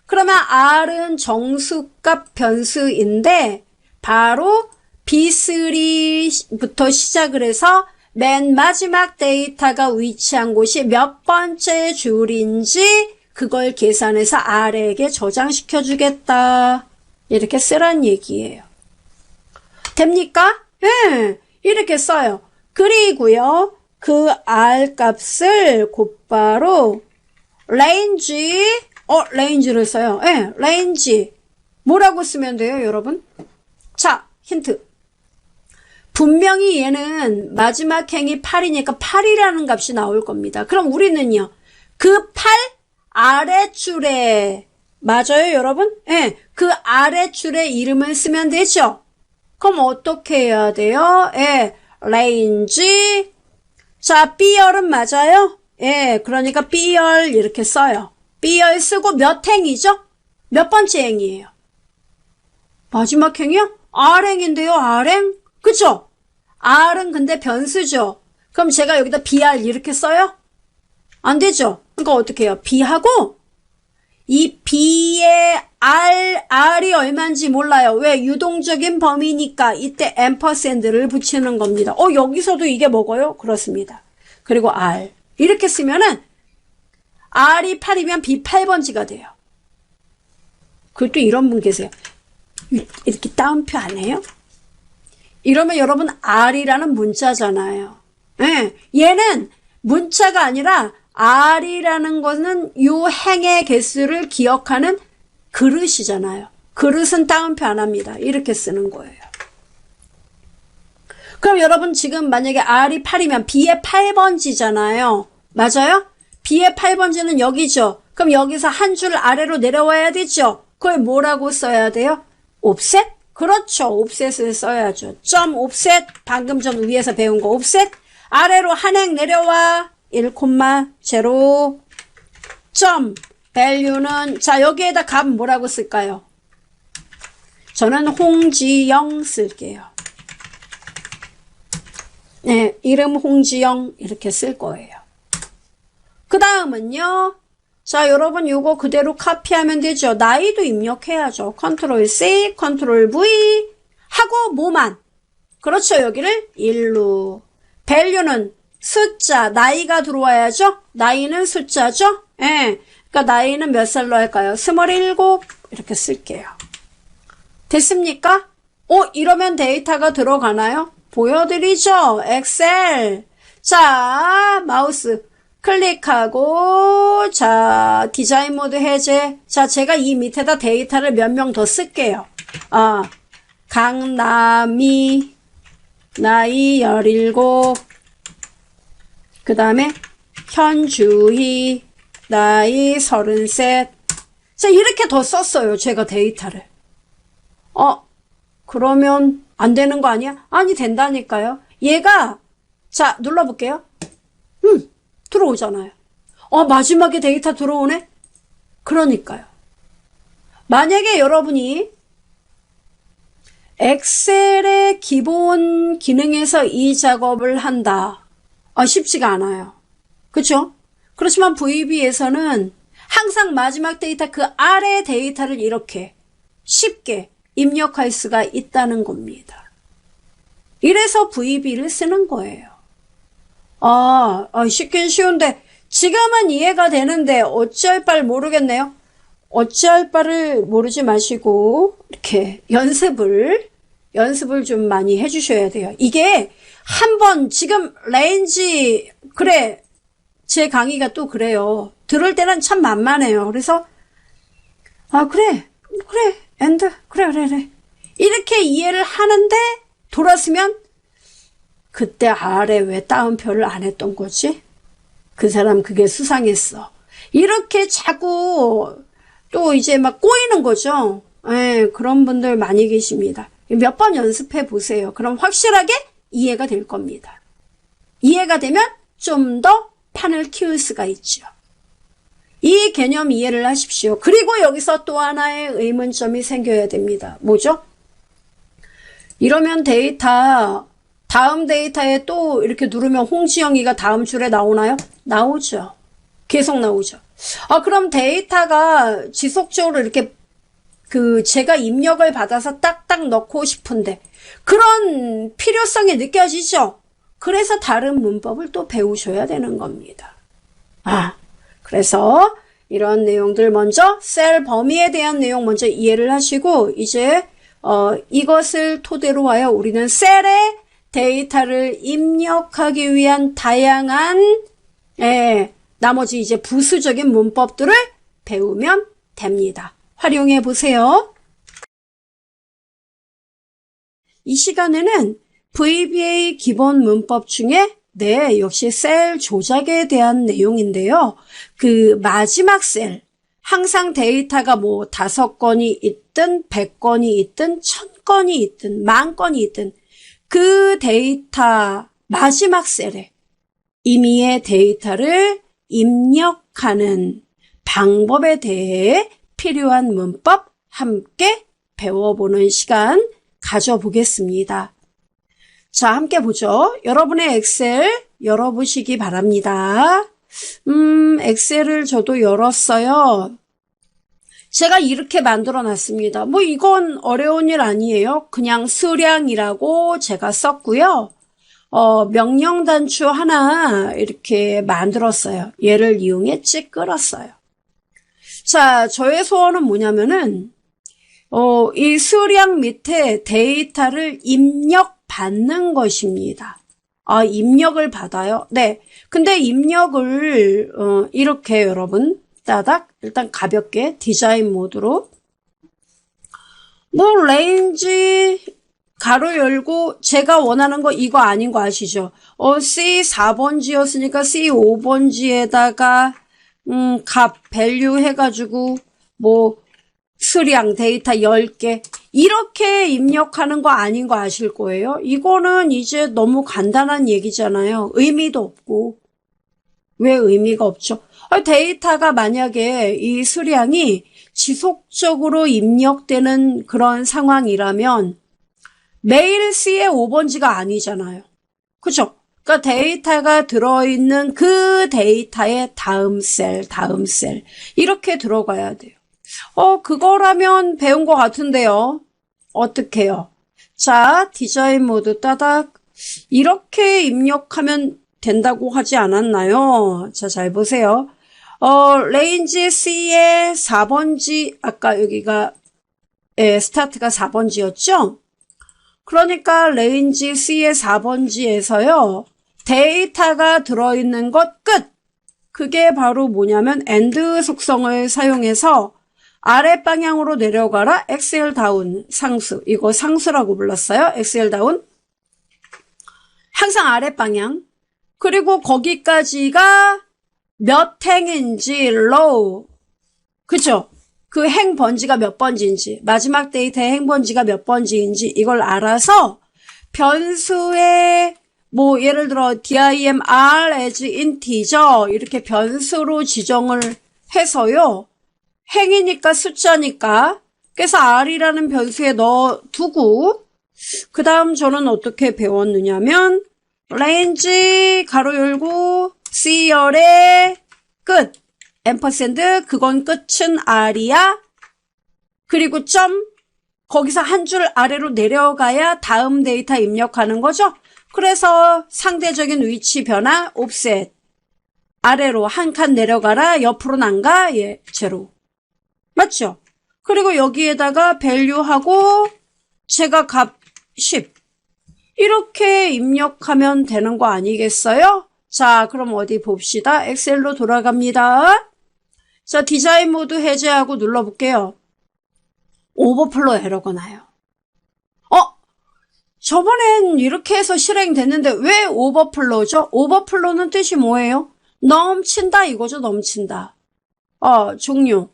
그러면 r은 정수값 변수인데 바로 B3부터 시작을 해서 맨 마지막 데이터가 위치한 곳이 몇 번째 줄인지 그걸 계산해서 R에게 저장시켜 주겠다. 이렇게 쓰란 얘기예요. 됩니까? 이렇게 써요. 그리고요. 그 R 값을 곧바로 range를 써요. range. 뭐라고 쓰면 돼요, 여러분? 자, 힌트. 분명히 얘는 마지막 행이 8이니까 8이라는 값이 나올 겁니다. 그럼 우리는요. 그 8 아래줄에 맞아요, 여러분? 예, 그 아랫줄의 이름을 쓰면 되죠. 그럼 어떻게 해야 돼요? 예, range. 자, B열은 맞아요? 예, 그러니까 B열 이렇게 써요. B열 쓰고 몇 행이죠? 몇 번째 행이에요? 마지막 행이요? R행인데요, R행? 그쵸? R은 근데 변수죠. 그럼 제가 여기다 BR 이렇게 써요? 안 되죠? 그러니까 어떻게 해요? B하고 이 B의 R이 얼마인지 몰라요. 왜? 유동적인 범위니까 이때 앰퍼샌드를 붙이는 겁니다. 여기서도 이게 먹어요? 그렇습니다. 그리고 R. 이렇게 쓰면은 R이 8이면 B 8번지가 돼요. 그리고 또 이런 분 계세요. 이렇게 따옴표 안 해요? 이러면 여러분 R이라는 문자잖아요. 예, 얘는 문자가 아니라 R이라는 것은 요 행의 개수를 기억하는 그릇이잖아요. 그릇은 따옴표 안 합니다. 이렇게 쓰는 거예요. 그럼 여러분 지금 만약에 R이 8이면 B의 8번지잖아요. 맞아요? B의 8번지는 여기죠. 그럼 여기서 한 줄 아래로 내려와야 되죠. 그걸 뭐라고 써야 돼요? 옵셋? 그렇죠. 옵셋을 써야죠. 점 옵셋. 방금 전 위에서 배운 거 옵셋. 아래로 한 행 내려와. 1,0 점 value는 자 여기에다 값 뭐라고 쓸까요? 저는 홍지영 쓸게요. 네, 이름 홍지영 이렇게 쓸 거예요. 그 다음은요. 자 여러분 요거 그대로 카피하면 되죠. 나이도 입력해야죠. 컨트롤 C, 컨트롤 V 하고 뭐만. 그렇죠. 여기를 1로. value는 숫자, 나이가 들어와야죠? 나이는 숫자죠? 예. 그러니까 나이는 몇 살로 할까요? 27 이렇게 쓸게요. 됐습니까? 이러면 데이터가 들어가나요? 보여드리죠? 엑셀. 자, 마우스 클릭하고 자, 디자인 모드 해제. 자, 제가 이 밑에다 데이터를 몇 명 더 쓸게요. 강남이 나이 17 그 다음에 현주희 나이 33. 자 이렇게 더 썼어요. 제가 데이터를. 그러면 안 되는 거 아니야? 아니 된다니까요. 얘가 자 눌러볼게요. 들어오잖아요. 마지막에 데이터 들어오네? 그러니까요. 만약에 여러분이 엑셀의 기본 기능에서 이 작업을 한다. 쉽지가 않아요. 그쵸? 그렇지만 VB에서는 항상 마지막 데이터 그 아래 데이터를 이렇게 쉽게 입력할 수가 있다는 겁니다. 이래서 VB를 쓰는 거예요. 쉽긴 쉬운데 지금은 이해가 되는데 어찌할 바를 모르겠네요. 어찌할 바를 모르지 마시고 이렇게 연습을 좀 많이 해주셔야 돼요. 이게 한번 지금 레인지 그래 제 강의가 또 그래요. 들을 때는 참 만만해요. 그래서 그래 엔드 그래 이렇게 이해를 하는데 돌았으면 그때 아래 왜 따옴표를 안 했던 거지? 그 사람 그게 수상했어. 이렇게 자꾸 또 이제 막 꼬이는 거죠. 그런 분들 많이 계십니다. 몇 번 연습해 보세요. 그럼 확실하게 이해가 될 겁니다. 이해가 되면 좀 더 판을 키울 수가 있죠. 이 개념 이해를 하십시오. 그리고 여기서 또 하나의 의문점이 생겨야 됩니다. 뭐죠? 이러면 데이터 다음 데이터에 또 이렇게 누르면 홍지영이가 다음 줄에 나오나요? 나오죠. 계속 나오죠. 그럼 데이터가 지속적으로 이렇게 제가 입력을 받아서 딱딱 넣고 싶은데 그런 필요성이 느껴지죠? 그래서 다른 문법을 또 배우셔야 되는 겁니다. 그래서 이런 내용들 먼저 셀 범위에 대한 내용 먼저 이해를 하시고 이제 이것을 토대로 하여 우리는 셀에 데이터를 입력하기 위한 다양한 나머지 이제 부수적인 문법들을 배우면 됩니다. 활용해 보세요. 이 시간에는 VBA 기본 문법 중에 역시 셀 조작에 대한 내용인데요. 그 마지막 셀, 항상 데이터가 뭐 5건이 있든 100건이 있든 1000건이 있든 10,000건이 있든 그 데이터 마지막 셀에 임의의 데이터를 입력하는 방법에 대해 필요한 문법 함께 배워보는 시간 가져보겠습니다. 자, 함께 보죠. 여러분의 엑셀 열어보시기 바랍니다. 엑셀을 저도 열었어요. 제가 이렇게 만들어 놨습니다. 뭐 이건 어려운 일 아니에요. 그냥 수량이라고 제가 썼고요. 명령 단추 하나 이렇게 만들었어요. 얘를 이용해 끌었어요. 자, 저의 소원은 뭐냐면은 이 수량 밑에 데이터를 입력받는 것입니다. 아, 입력을 받아요? 네. 근데 입력을 이렇게 여러분 따닥 일단 가볍게 디자인 모드로 뭐 레인지 가로 열고 제가 원하는 거 이거 아닌 거 아시죠? C 4번지였으니까 C 5번지에다가 값 밸류 해가지고 뭐 수량 데이터 10개 이렇게 입력하는 거 아닌 거 아실 거예요. 이거는 이제 너무 간단한 얘기잖아요. 의미도 없고. 왜 의미가 없죠? 데이터가 만약에 이 수량이 지속적으로 입력되는 그런 상황이라면 매일 C의 5번지가 아니잖아요. 그죠? 그러니까 데이터가 들어있는 그 데이터의 다음 셀 이렇게 들어가야 돼요. 그거라면 배운 것 같은데요. 어떡해요? 자, 디자인 모드 따닥 이렇게 입력하면 된다고 하지 않았나요? 자, 잘 보세요. 레인지 C의 4번지 아까 여기가 스타트가 4번지였죠? 그러니까 레인지 C의 4번지에서요. 데이터가 들어있는 것 끝! 그게 바로 뭐냐면 AND 속성을 사용해서 아래 방향으로 내려가라. 엑셀 다운 상수. 이거 상수라고 불렀어요. 엑셀 다운. 항상 아래 방향. 그리고 거기까지가 몇 행인지 low. 그쵸? 그 행 번지가 몇 번지인지, 마지막 데이터의 행 번지가 몇 번지인지 이걸 알아서 변수에 뭐 예를 들어 dim r as integer 이렇게 변수로 지정을 해서요. 행이니까 숫자니까 그래서 r이라는 변수에 넣어두고 그 다음 저는 어떻게 배웠느냐면 range 가로 열고 C열의 끝 앰퍼샌드 그건 끝은 r이야. 그리고 점 거기서 한 줄 아래로 내려가야 다음 데이터 입력하는 거죠. 그래서 상대적인 위치 변화 옵셋 아래로 한 칸 내려가라. 옆으로는 안 가. 예, 제로. 맞죠? 그리고 여기에다가 value하고 제가 값 10 이렇게 입력하면 되는 거 아니겠어요? 자, 그럼 어디 봅시다. 엑셀로 돌아갑니다. 자, 디자인 모드 해제하고 눌러볼게요. 오버플로 에러가 나요. 저번엔 이렇게 해서 실행됐는데 왜 오버플로죠? 오버플로는 뜻이 뭐예요? 넘친다 이거죠. 넘친다. 종료.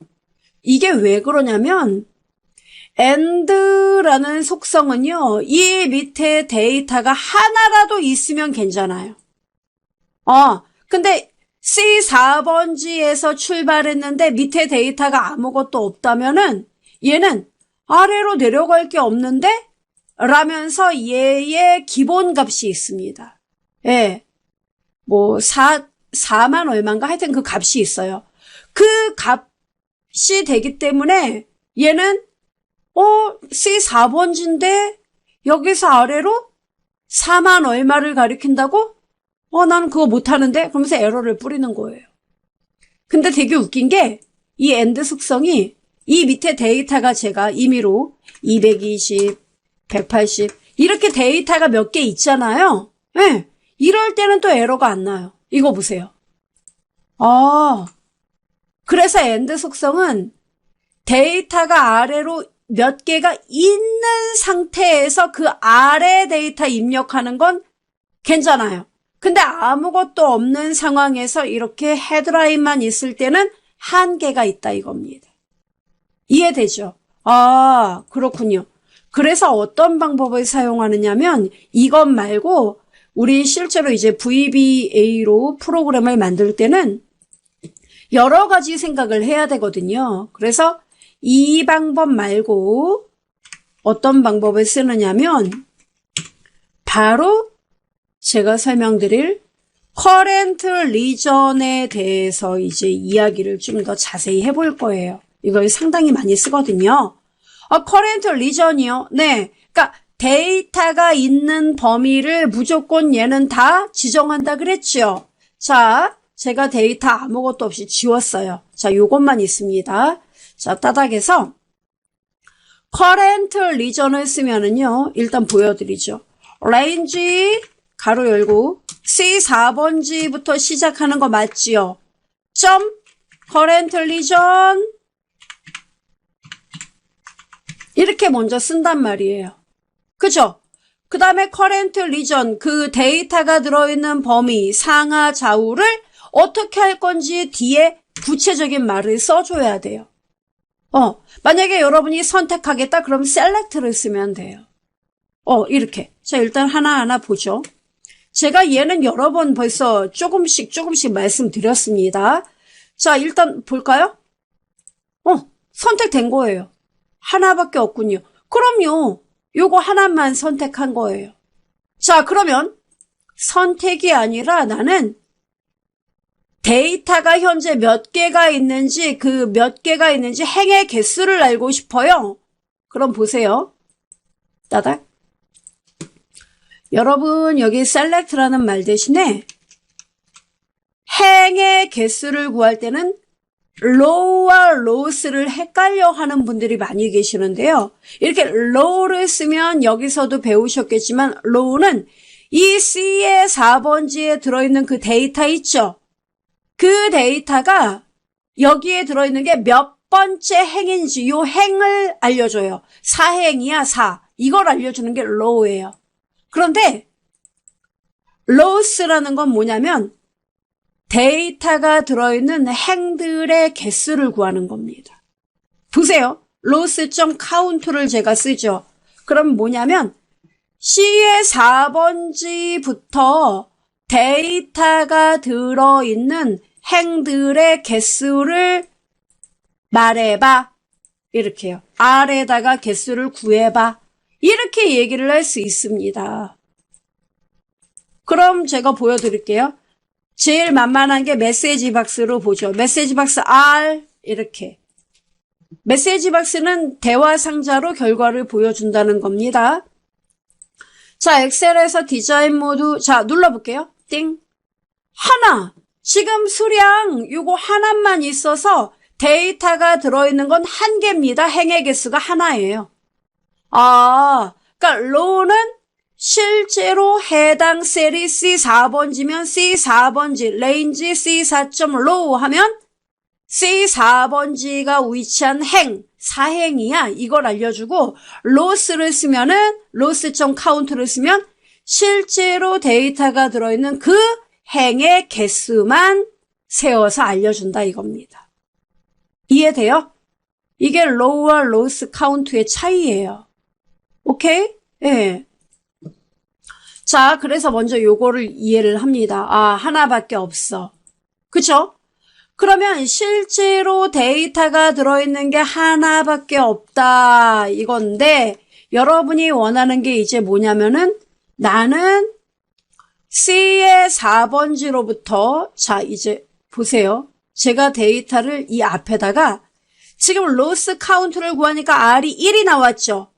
이게 왜 그러냐면 AND라는 속성은요. 이 밑에 데이터가 하나라도 있으면 괜찮아요. 근데 C 4번지에서 출발했는데 밑에 데이터가 아무것도 없다면은 얘는 아래로 내려갈 게 없는데 라면서 얘의 기본 값이 있습니다. 예. 뭐 4만 얼마인가 하여튼 그 값이 있어요. 그 값이 되기 때문에 얘는 C 4번지인데 여기서 아래로 4만 얼마를 가리킨다고? 난 그거 못하는데? 그러면서 에러를 뿌리는 거예요. 근데 되게 웃긴 게 이 AND 속성이 이 밑에 데이터가 제가 임의로 220, 180 이렇게 데이터가 몇 개 있잖아요. 네. 이럴 때는 또 에러가 안 나요. 이거 보세요. 그래서 AND 속성은 데이터가 아래로 몇 개가 있는 상태에서 그 아래 데이터 입력하는 건 괜찮아요. 근데 아무것도 없는 상황에서 이렇게 헤드라인만 있을 때는 한계가 있다 이겁니다. 이해되죠? 아, 그렇군요. 그래서 어떤 방법을 사용하느냐면 이것 말고 우리 실제로 이제 VBA로 프로그램을 만들 때는 여러 가지 생각을 해야 되거든요. 그래서 이 방법 말고 어떤 방법을 쓰느냐면 바로 제가 설명드릴 current region에 대해서 이제 이야기를 좀 더 자세히 해볼 거예요. 이걸 상당히 많이 쓰거든요. current region이요? 네. 그러니까 데이터가 있는 범위를 무조건 얘는 다 지정한다 그랬죠. 자, 제가 데이터 아무것도 없이 지웠어요. 자, 요것만 있습니다. 자, 따닥에서 current region을 쓰면은요. 일단 보여드리죠. range 가로 열고 C4번지부터 시작하는 거 맞지요? 점 current region 이렇게 먼저 쓴단 말이에요. 그죠? 그 다음에 current region 그 데이터가 들어있는 범위 상하 좌우를 어떻게 할 건지 뒤에 구체적인 말을 써줘야 돼요. 만약에 여러분이 선택하겠다 그럼 select를 쓰면 돼요. 이렇게. 자, 일단 하나하나 보죠. 제가 얘는 여러 번 벌써 조금씩 말씀드렸습니다. 자, 일단 볼까요? 선택된 거예요. 하나밖에 없군요. 그럼요. 요거 하나만 선택한 거예요. 자, 그러면 선택이 아니라 나는 데이터가 현재 몇 개가 있는지 그 몇 개가 있는지 행의 개수를 알고 싶어요. 그럼 보세요. 따닥. 여러분 여기 select라는 말 대신에 행의 개수를 구할 때는 low와 lows를 헷갈려 하는 분들이 많이 계시는데요. 이렇게 low를 쓰면 여기서도 배우셨겠지만 low는 이 C의 4번지에 들어있는 그 데이터 있죠. 그 데이터가 여기에 들어있는 게 몇 번째 행인지 요 행을 알려줘요. 4행이야 4. 이걸 알려주는 게 low예요. 그런데 lows라는 건 뭐냐면 데이터가 들어있는 행들의 개수를 구하는 겁니다. 보세요. loss.count를 제가 쓰죠. 그럼 뭐냐면 C의 4번지부터 데이터가 들어있는 행들의 개수를 말해봐. 이렇게요. R에다가 개수를 구해봐. 이렇게 얘기를 할 수 있습니다. 그럼 제가 보여드릴게요. 제일 만만한 게 메시지 박스로 보죠. 메시지 박스 R 이렇게. 메시지 박스는 대화 상자로 결과를 보여준다는 겁니다. 자, 엑셀에서 디자인 모드 자 눌러볼게요. 띵. 하나. 지금 수량 요거 하나만 있어서 데이터가 들어있는 건 한 개입니다. 행의 개수가 하나예요. 그러니까 low는 실제로 해당 셀이 C4번지면 C4번지, range C4.low 하면 C4번지가 위치한 행, 4행이야. 이걸 알려주고 loss를 쓰면은 loss.count를 쓰면 실제로 데이터가 들어있는 그 행의 개수만 세워서 알려준다 이겁니다. 이해돼요? 이게 low와 loss count의 차이예요. 오케이? 예. 자, 그래서 먼저 요거를 이해를 합니다. 하나밖에 없어. 그쵸? 그러면 실제로 데이터가 들어있는 게 하나밖에 없다. 이건데, 여러분이 원하는 게 이제 뭐냐면은, 나는 C의 4번지로부터, 자, 이제 보세요. 제가 데이터를 이 앞에다가, 지금 loss count를 구하니까 R이 1이 나왔죠?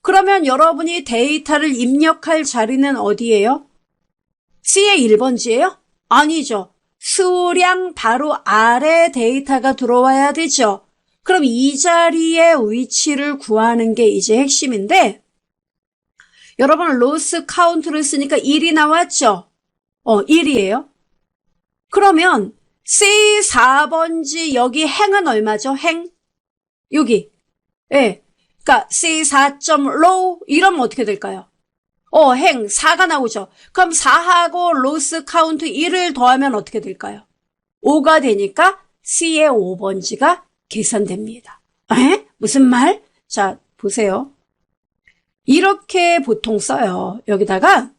그러면 여러분이 데이터를 입력할 자리는 어디예요? C의 1번지예요? 아니죠. 수량 바로 아래 데이터가 들어와야 되죠. 그럼 이 자리의 위치를 구하는 게 이제 핵심인데 여러분 loss count를 쓰니까 1이 나왔죠? 1이에요. 그러면 C4번지 여기 행은 얼마죠? 행? 여기. 예. 그러니까 C4.low 이러면 어떻게 될까요? 행 4가 나오죠. 그럼 4하고 loss count 1을 더하면 어떻게 될까요? 5가 되니까 C의 5번지가 계산됩니다. 에? 무슨 말? 자, 보세요. 이렇게 보통 써요. 여기다가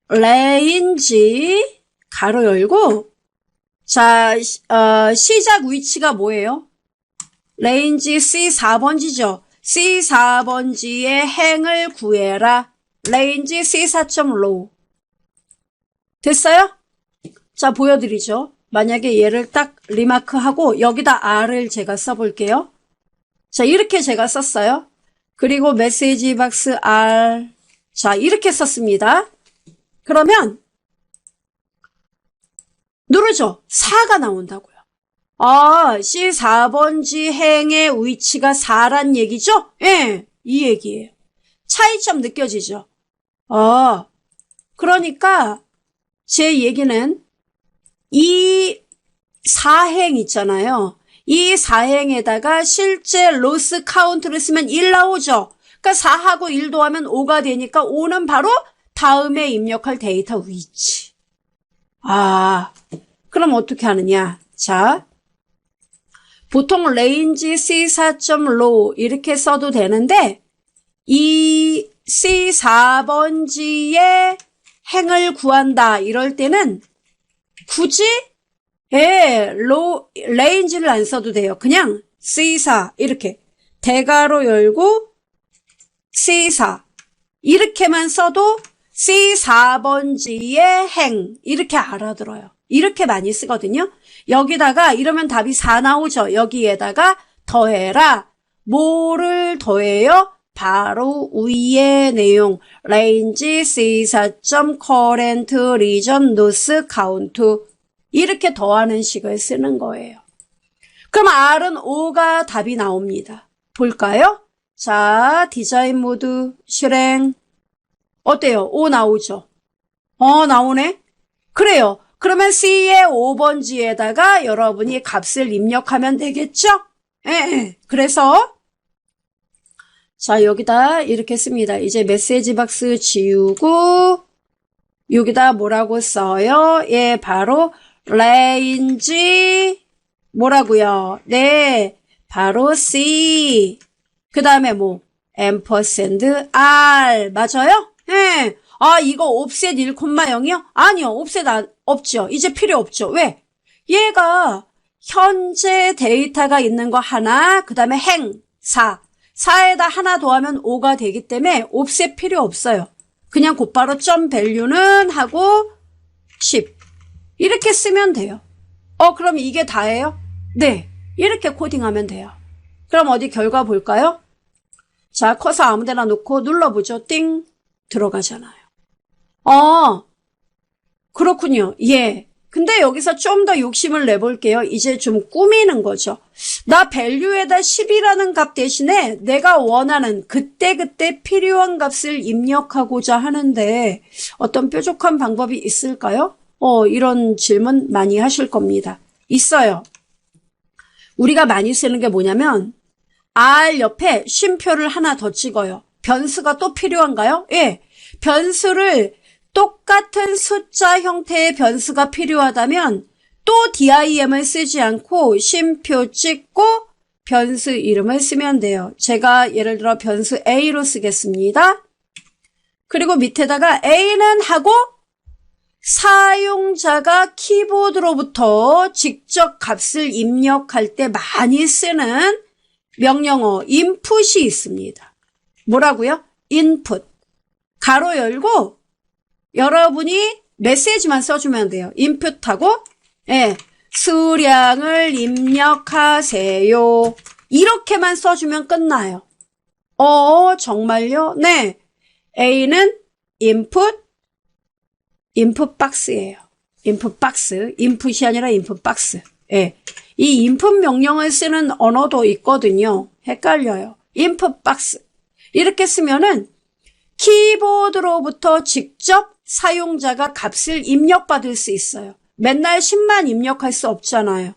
레인지 가로 열고 자, 시작 위치가 뭐예요? 레인지 C4번지죠. C4번지의 행을 구해라. 레인지 C4.low. 됐어요? 자, 보여드리죠. 만약에 얘를 딱 리마크하고 여기다 R을 제가 써볼게요. 자, 이렇게 제가 썼어요. 그리고 메시지 박스 R. 자, 이렇게 썼습니다. 그러면 누르죠. 4가 나온다고요. 아, C4번지 행의 위치가 4란 얘기죠? 예, 이 얘기예요. 차이점 느껴지죠? 그러니까 제 얘기는 이 4행 있잖아요. 이 4행에다가 실제 로스 카운트를 쓰면 1 나오죠. 그러니까 4하고 1 더하면 5가 되니까 5는 바로 다음에 입력할 데이터 위치. 그럼 어떻게 하느냐. 자, 보통 레인지 C4.low 이렇게 써도 되는데 이 C4번지의 행을 구한다 이럴 때는 굳이 레인지를 안 써도 돼요. 그냥 C4 이렇게 대괄호 열고 C4 이렇게만 써도 C4번지의 행 이렇게 알아들어요. 이렇게 많이 쓰거든요. 여기다가 이러면 답이 4 나오죠. 여기에다가 더해라. 뭐를 더해요? 바로 위의 내용 range C4. current region loss count 이렇게 더하는 식을 쓰는 거예요. 그럼 R은 5가 답이 나옵니다. 볼까요? 자, 디자인 모드 실행 어때요? 5 나오죠? 나오네? 그래요. 그러면 C의 5번지에다가 여러분이 값을 입력하면 되겠죠? 예. 그래서 자, 여기다 이렇게 씁니다. 이제 메시지 박스 지우고 여기다 뭐라고 써요? 예, 바로 range 뭐라고요? 네, 바로 C. 그 다음에 뭐 ampersand R 맞아요? 예. 이거 옵셋 1,0이요? 아니요. 옵셋 없죠. 이제 필요 없죠. 왜? 얘가 현재 데이터가 있는 거 하나, 그 다음에 행 4. 4에다 하나 더하면 5가 되기 때문에 옵셋 필요 없어요. 그냥 곧바로 점 밸류는 하고 10. 이렇게 쓰면 돼요. 그럼 이게 다예요? 네. 이렇게 코딩하면 돼요. 그럼 어디 결과 볼까요? 자, 커서 아무 데나 놓고 눌러보죠. 띵. 들어가잖아요. 그렇군요. 예. 근데 여기서 좀 더 욕심을 내볼게요. 이제 좀 꾸미는 거죠. 나 밸류에다 10이라는 값 대신에 내가 원하는 그때그때 필요한 값을 입력하고자 하는데 어떤 뾰족한 방법이 있을까요? 이런 질문 많이 하실 겁니다. 있어요. 우리가 많이 쓰는 게 뭐냐면 R 옆에 쉼표를 하나 더 찍어요. 변수가 또 필요한가요? 예. 변수를 똑같은 숫자 형태의 변수가 필요하다면 또 dim을 쓰지 않고 쉼표 찍고 변수 이름을 쓰면 돼요. 제가 예를 들어 변수 A로 쓰겠습니다. 그리고 밑에다가 A는 하고 사용자가 키보드로부터 직접 값을 입력할 때 많이 쓰는 명령어 input이 있습니다. 뭐라고요? input. 가로 열고 여러분이 메시지만 써주면 돼요. input하고 수량을 입력하세요. 이렇게만 써주면 끝나요. 정말요? 네. A는 input 박스예요. input 박스. input이 아니라 input 박스. 예. 이 input 명령을 쓰는 언어도 있거든요. 헷갈려요. input 박스. 이렇게 쓰면은 키보드로부터 직접 사용자가 값을 입력받을 수 있어요. 맨날 10만 입력할 수 없잖아요.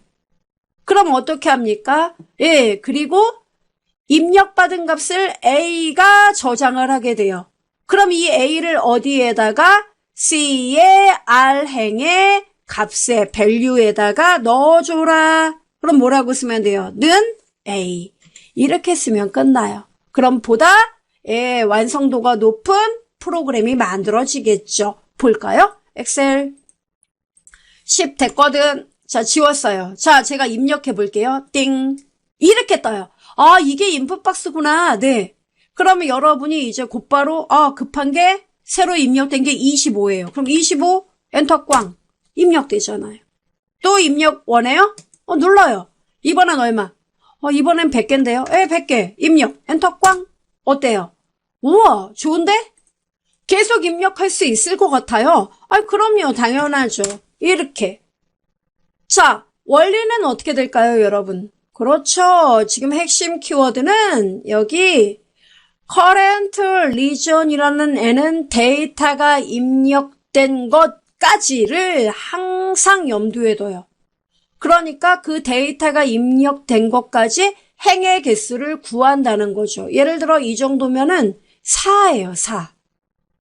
그럼 어떻게 합니까? 예, 그리고 입력받은 값을 A가 저장을 하게 돼요. 그럼 이 A를 어디에다가 C의 R행에 값에 value에다가 넣어줘라. 그럼 뭐라고 쓰면 돼요? 는 A. 이렇게 쓰면 끝나요. 그럼 보다 완성도가 높은 프로그램이 만들어지겠죠. 볼까요? 엑셀 10 됐거든. 자, 지웠어요. 자, 제가 입력해 볼게요. 띵. 이렇게 떠요. 아, 이게 인풋 박스구나. 네. 그러면 여러분이 이제 곧바로 급한 게 새로 입력된 게 25예요. 그럼 25 엔터 꽝 입력되잖아요. 또 입력 원해요? 눌러요. 이번엔 얼마? 이번엔 100개인데요. 100개 입력 엔터 꽝. 어때요? 우와, 좋은데? 계속 입력할 수 있을 것 같아요. 그럼요. 당연하죠. 이렇게. 자, 원리는 어떻게 될까요, 여러분? 그렇죠. 지금 핵심 키워드는 여기 current region이라는 애는 데이터가 입력된 것까지를 항상 염두에 둬요. 그러니까 그 데이터가 입력된 것까지 행의 개수를 구한다는 거죠. 예를 들어 이 정도면은 4예요, 4.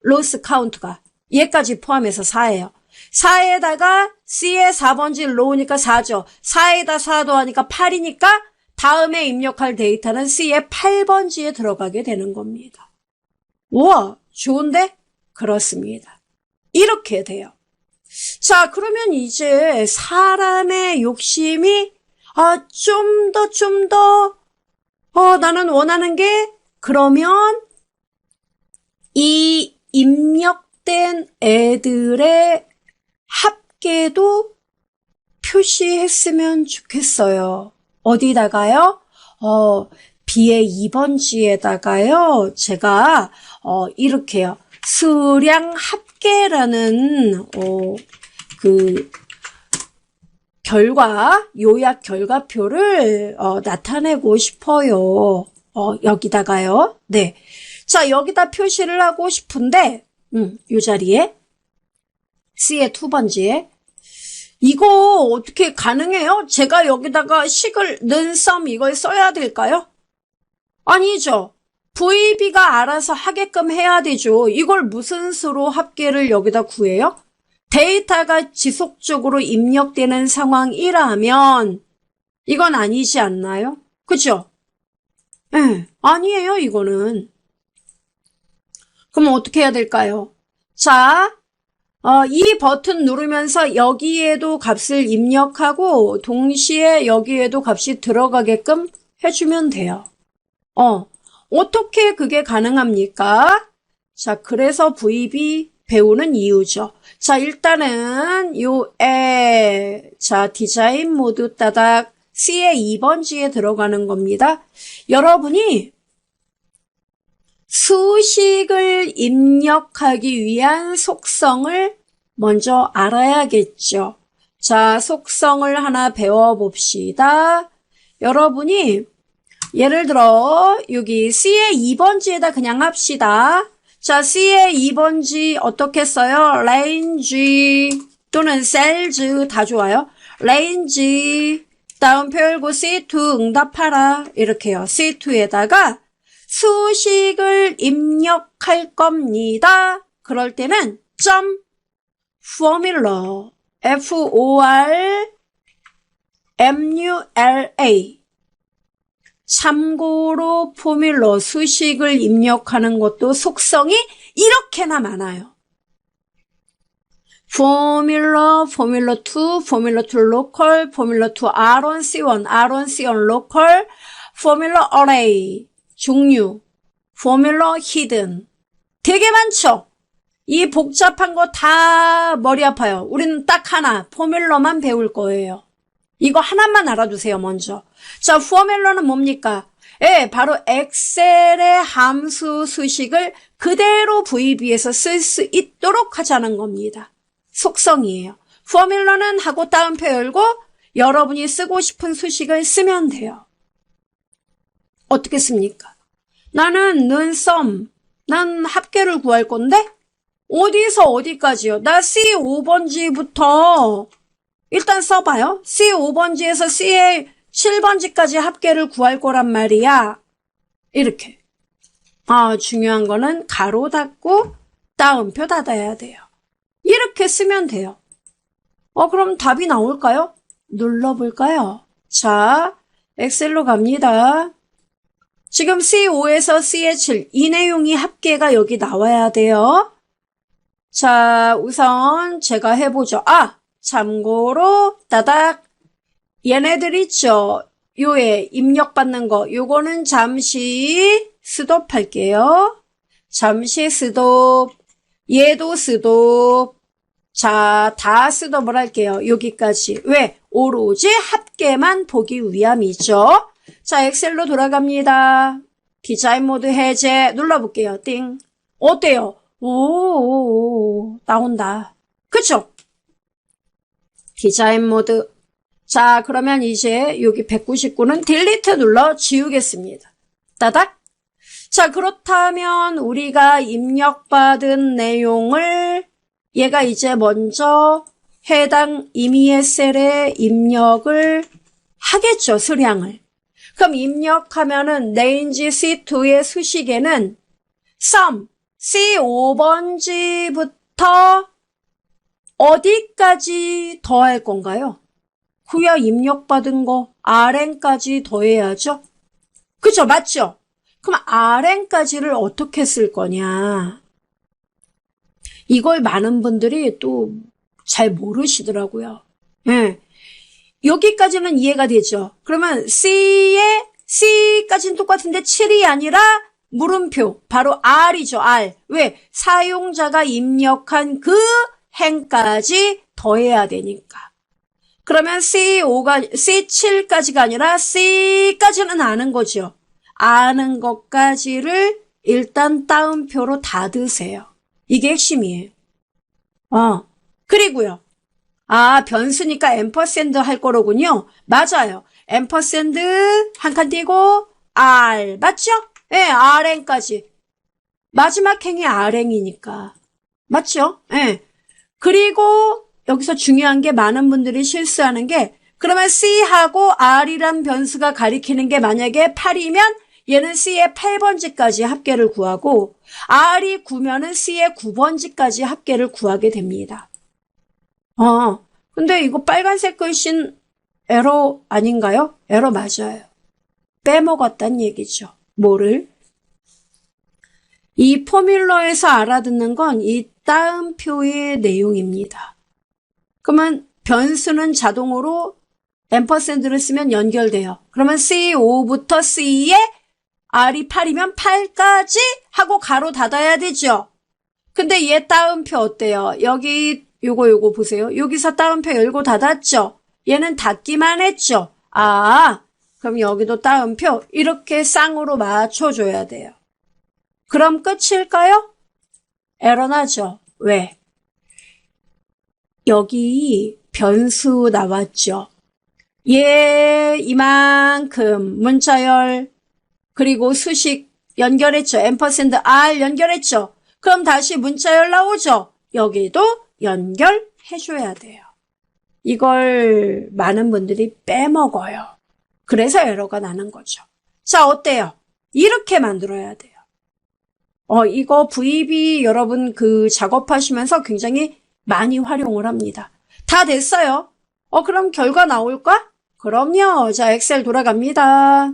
로스 카운트가. 얘까지 포함해서 4예요. 4에다가 C의 4번지 로우니까 4죠. 4에다 4 더하니까 8이니까 다음에 입력할 데이터는 C의 8번지에 들어가게 되는 겁니다. 우와, 좋은데? 그렇습니다. 이렇게 돼요. 자, 그러면 이제 사람의 욕심이 좀 더 나는 원하는 게 그러면 이 입력된 애들의 합계도 표시했으면 좋겠어요. 어디다가요? B의 2번지에다가요. 제가 이렇게요. 수량 합계라는 요약 결과표를 나타내고 싶어요. 여기다가요. 네. 자, 여기다 표시를 하고 싶은데 요 자리에 C의 2번지에 이거 어떻게 가능해요? 제가 여기다가 식을 는 썸 이걸 써야 될까요? 아니죠. VB가 알아서 하게끔 해야 되죠. 이걸 무슨 수로 합계를 여기다 구해요? 데이터가 지속적으로 입력되는 상황이라면 이건 아니지 않나요? 그죠? 네, 아니에요, 이거는. 그럼 어떻게 해야 될까요? 자, 이 버튼 누르면서 여기에도 값을 입력하고 동시에 여기에도 값이 들어가게끔 해주면 돼요. 어떻게 그게 가능합니까? 자, 그래서 VB 배우는 이유죠. 자, 일단은 자, 디자인 모드 따닥 C의 2번지에 들어가는 겁니다. 여러분이 수식을 입력하기 위한 속성을 먼저 알아야겠죠. 자, 속성을 하나 배워봅시다. 여러분이 예를 들어 여기 C의 2번지에다 그냥 합시다. 자, C의 2번지 어떻게 써요? range 또는 cells 다 좋아요. range 다음표 열고 C2 응답하라 이렇게요. C2에다가 수식을 입력할 겁니다. 그럴 때는 점 formula formula 참고로 포뮬러 수식을 입력하는 것도 속성이 이렇게나 많아요. 포뮬러, 포뮬러 2, 포뮬러 2 로컬, 포뮬러 2 R1, C1, R1, C1 로컬, 포뮬러 어레이, 종류, 포뮬러 히든. 되게 많죠? 이 복잡한 거 다 머리 아파요. 우리는 딱 하나, 포뮬러만 배울 거예요. 이거 하나만 알아두세요, 먼저. 자, 포뮬러는 뭡니까? 바로 엑셀의 함수 수식을 그대로 VB에서 쓸 수 있도록 하자는 겁니다. 속성이에요. 포뮬러는 하고 따옴표 열고 여러분이 쓰고 싶은 수식을 쓰면 돼요. 어떻게 씁니까? 나는 난 합계를 구할 건데 어디서 어디까지요? 나 C5번지부터 일단 써봐요. C5번지에서 C의 7번지까지 합계를 구할 거란 말이야. 이렇게. 중요한 거는 가로 닫고 따옴표 닫아야 돼요. 이렇게 쓰면 돼요. 그럼 답이 나올까요? 눌러볼까요? 자, 엑셀로 갑니다. 지금 C5에서 CH7 이 내용이 합계가 여기 나와야 돼요. 자, 우선 제가 해보죠. 참고로 따닥 얘네들 있죠. 요에 입력받는 거 요거는 잠시 스톱할게요. 잠시 스톱. 얘도 스톱. 자, 다 스톱을 할게요. 여기까지. 왜? 오로지 합계만 보기 위함이죠. 자, 엑셀로 돌아갑니다. 디자인 모드 해제 눌러볼게요. 띵. 어때요? 오, 나온다. 그쵸? 디자인 모드. 자, 그러면 이제 여기 199는 딜리트 눌러 지우겠습니다. 따닥. 자, 그렇다면 우리가 입력받은 내용을 얘가 이제 먼저 해당 임의의 셀에 입력을 하겠죠, 수량을. 그럼 입력하면은 range C2의 수식에는 sum C5번지부터 어디까지 더할 건가요? 구야 입력받은 거 RN까지 더해야죠. 그죠? 맞죠? 그럼 RN까지를 어떻게 쓸 거냐? 이걸 많은 분들이 또 잘 모르시더라고요. 예. 여기까지는 이해가 되죠. 그러면 C까지는 똑같은데 7이 아니라 물음표, 바로 R이죠. R. 왜? 사용자가 입력한 그 행까지 더해야 되니까. 그러면 C7까지가 아니라 C까지는 아는 거죠. 아는 것까지를 일단 따옴표로 닫으세요. 이게 핵심이에요. 그리고요. 변수니까 앰퍼샌드 할 거로군요. 맞아요. 앰퍼샌드 한 칸 띄고 R. 맞죠? 예, RN까지. 마지막 행이 RN이니까. 맞죠? 예. 그리고 여기서 중요한 게 많은 분들이 실수하는 게 그러면 C하고 R이란 변수가 가리키는 게 만약에 8이면 얘는 C의 8번지까지 합계를 구하고 R이 9면은 C의 9번지까지 합계를 구하게 됩니다. 근데 이거 빨간색 글씨는 에러 아닌가요? 에러 맞아요. 빼먹었단 얘기죠. 뭐를? 이 포뮬러에서 알아듣는 건 이 따옴표의 내용입니다. 그러면 변수는 자동으로 앰퍼샌드를 쓰면 연결돼요. 그러면 C5부터 C에 R이 8이면 8까지 하고 가로 닫아야 되죠. 근데 얘 따옴표 어때요? 여기 요거 보세요. 여기서 따옴표 열고 닫았죠. 얘는 닫기만 했죠. 그럼 여기도 따옴표 이렇게 쌍으로 맞춰줘야 돼요. 그럼 끝일까요? 에러 나죠. 왜? 여기 변수 나왔죠. 얘 이만큼 문자열 그리고 수식 연결했죠. 앰퍼샌드 R 연결했죠. 그럼 다시 문자열 나오죠. 여기도 연결해줘야 돼요. 이걸 많은 분들이 빼먹어요. 그래서 에러가 나는 거죠. 자, 어때요? 이렇게 만들어야 돼요. 이거 VB 여러분 작업하시면서 굉장히 많이 활용을 합니다. 다 됐어요. 그럼 결과 나올까? 그럼요. 자, 엑셀 돌아갑니다.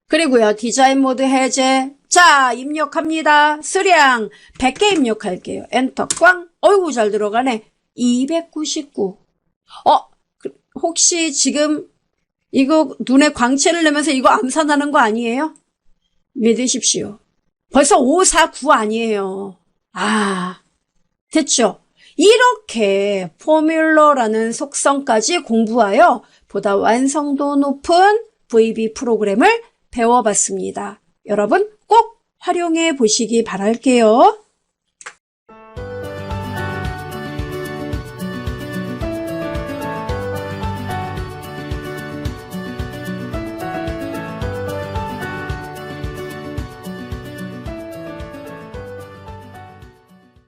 그리고요, 디자인 모드 해제. 자, 입력합니다. 수량 100개 입력할게요. 엔터 꽝. 어이구, 잘 들어가네. 299. 혹시 지금 이거 눈에 광채를 내면서 이거 암산하는 거 아니에요? 믿으십시오. 벌써 549 아니에요. 됐죠? 이렇게 포뮬러라는 속성까지 공부하여 보다 완성도 높은 VB 프로그램을 배워봤습니다. 여러분 꼭 활용해 보시기 바랄게요.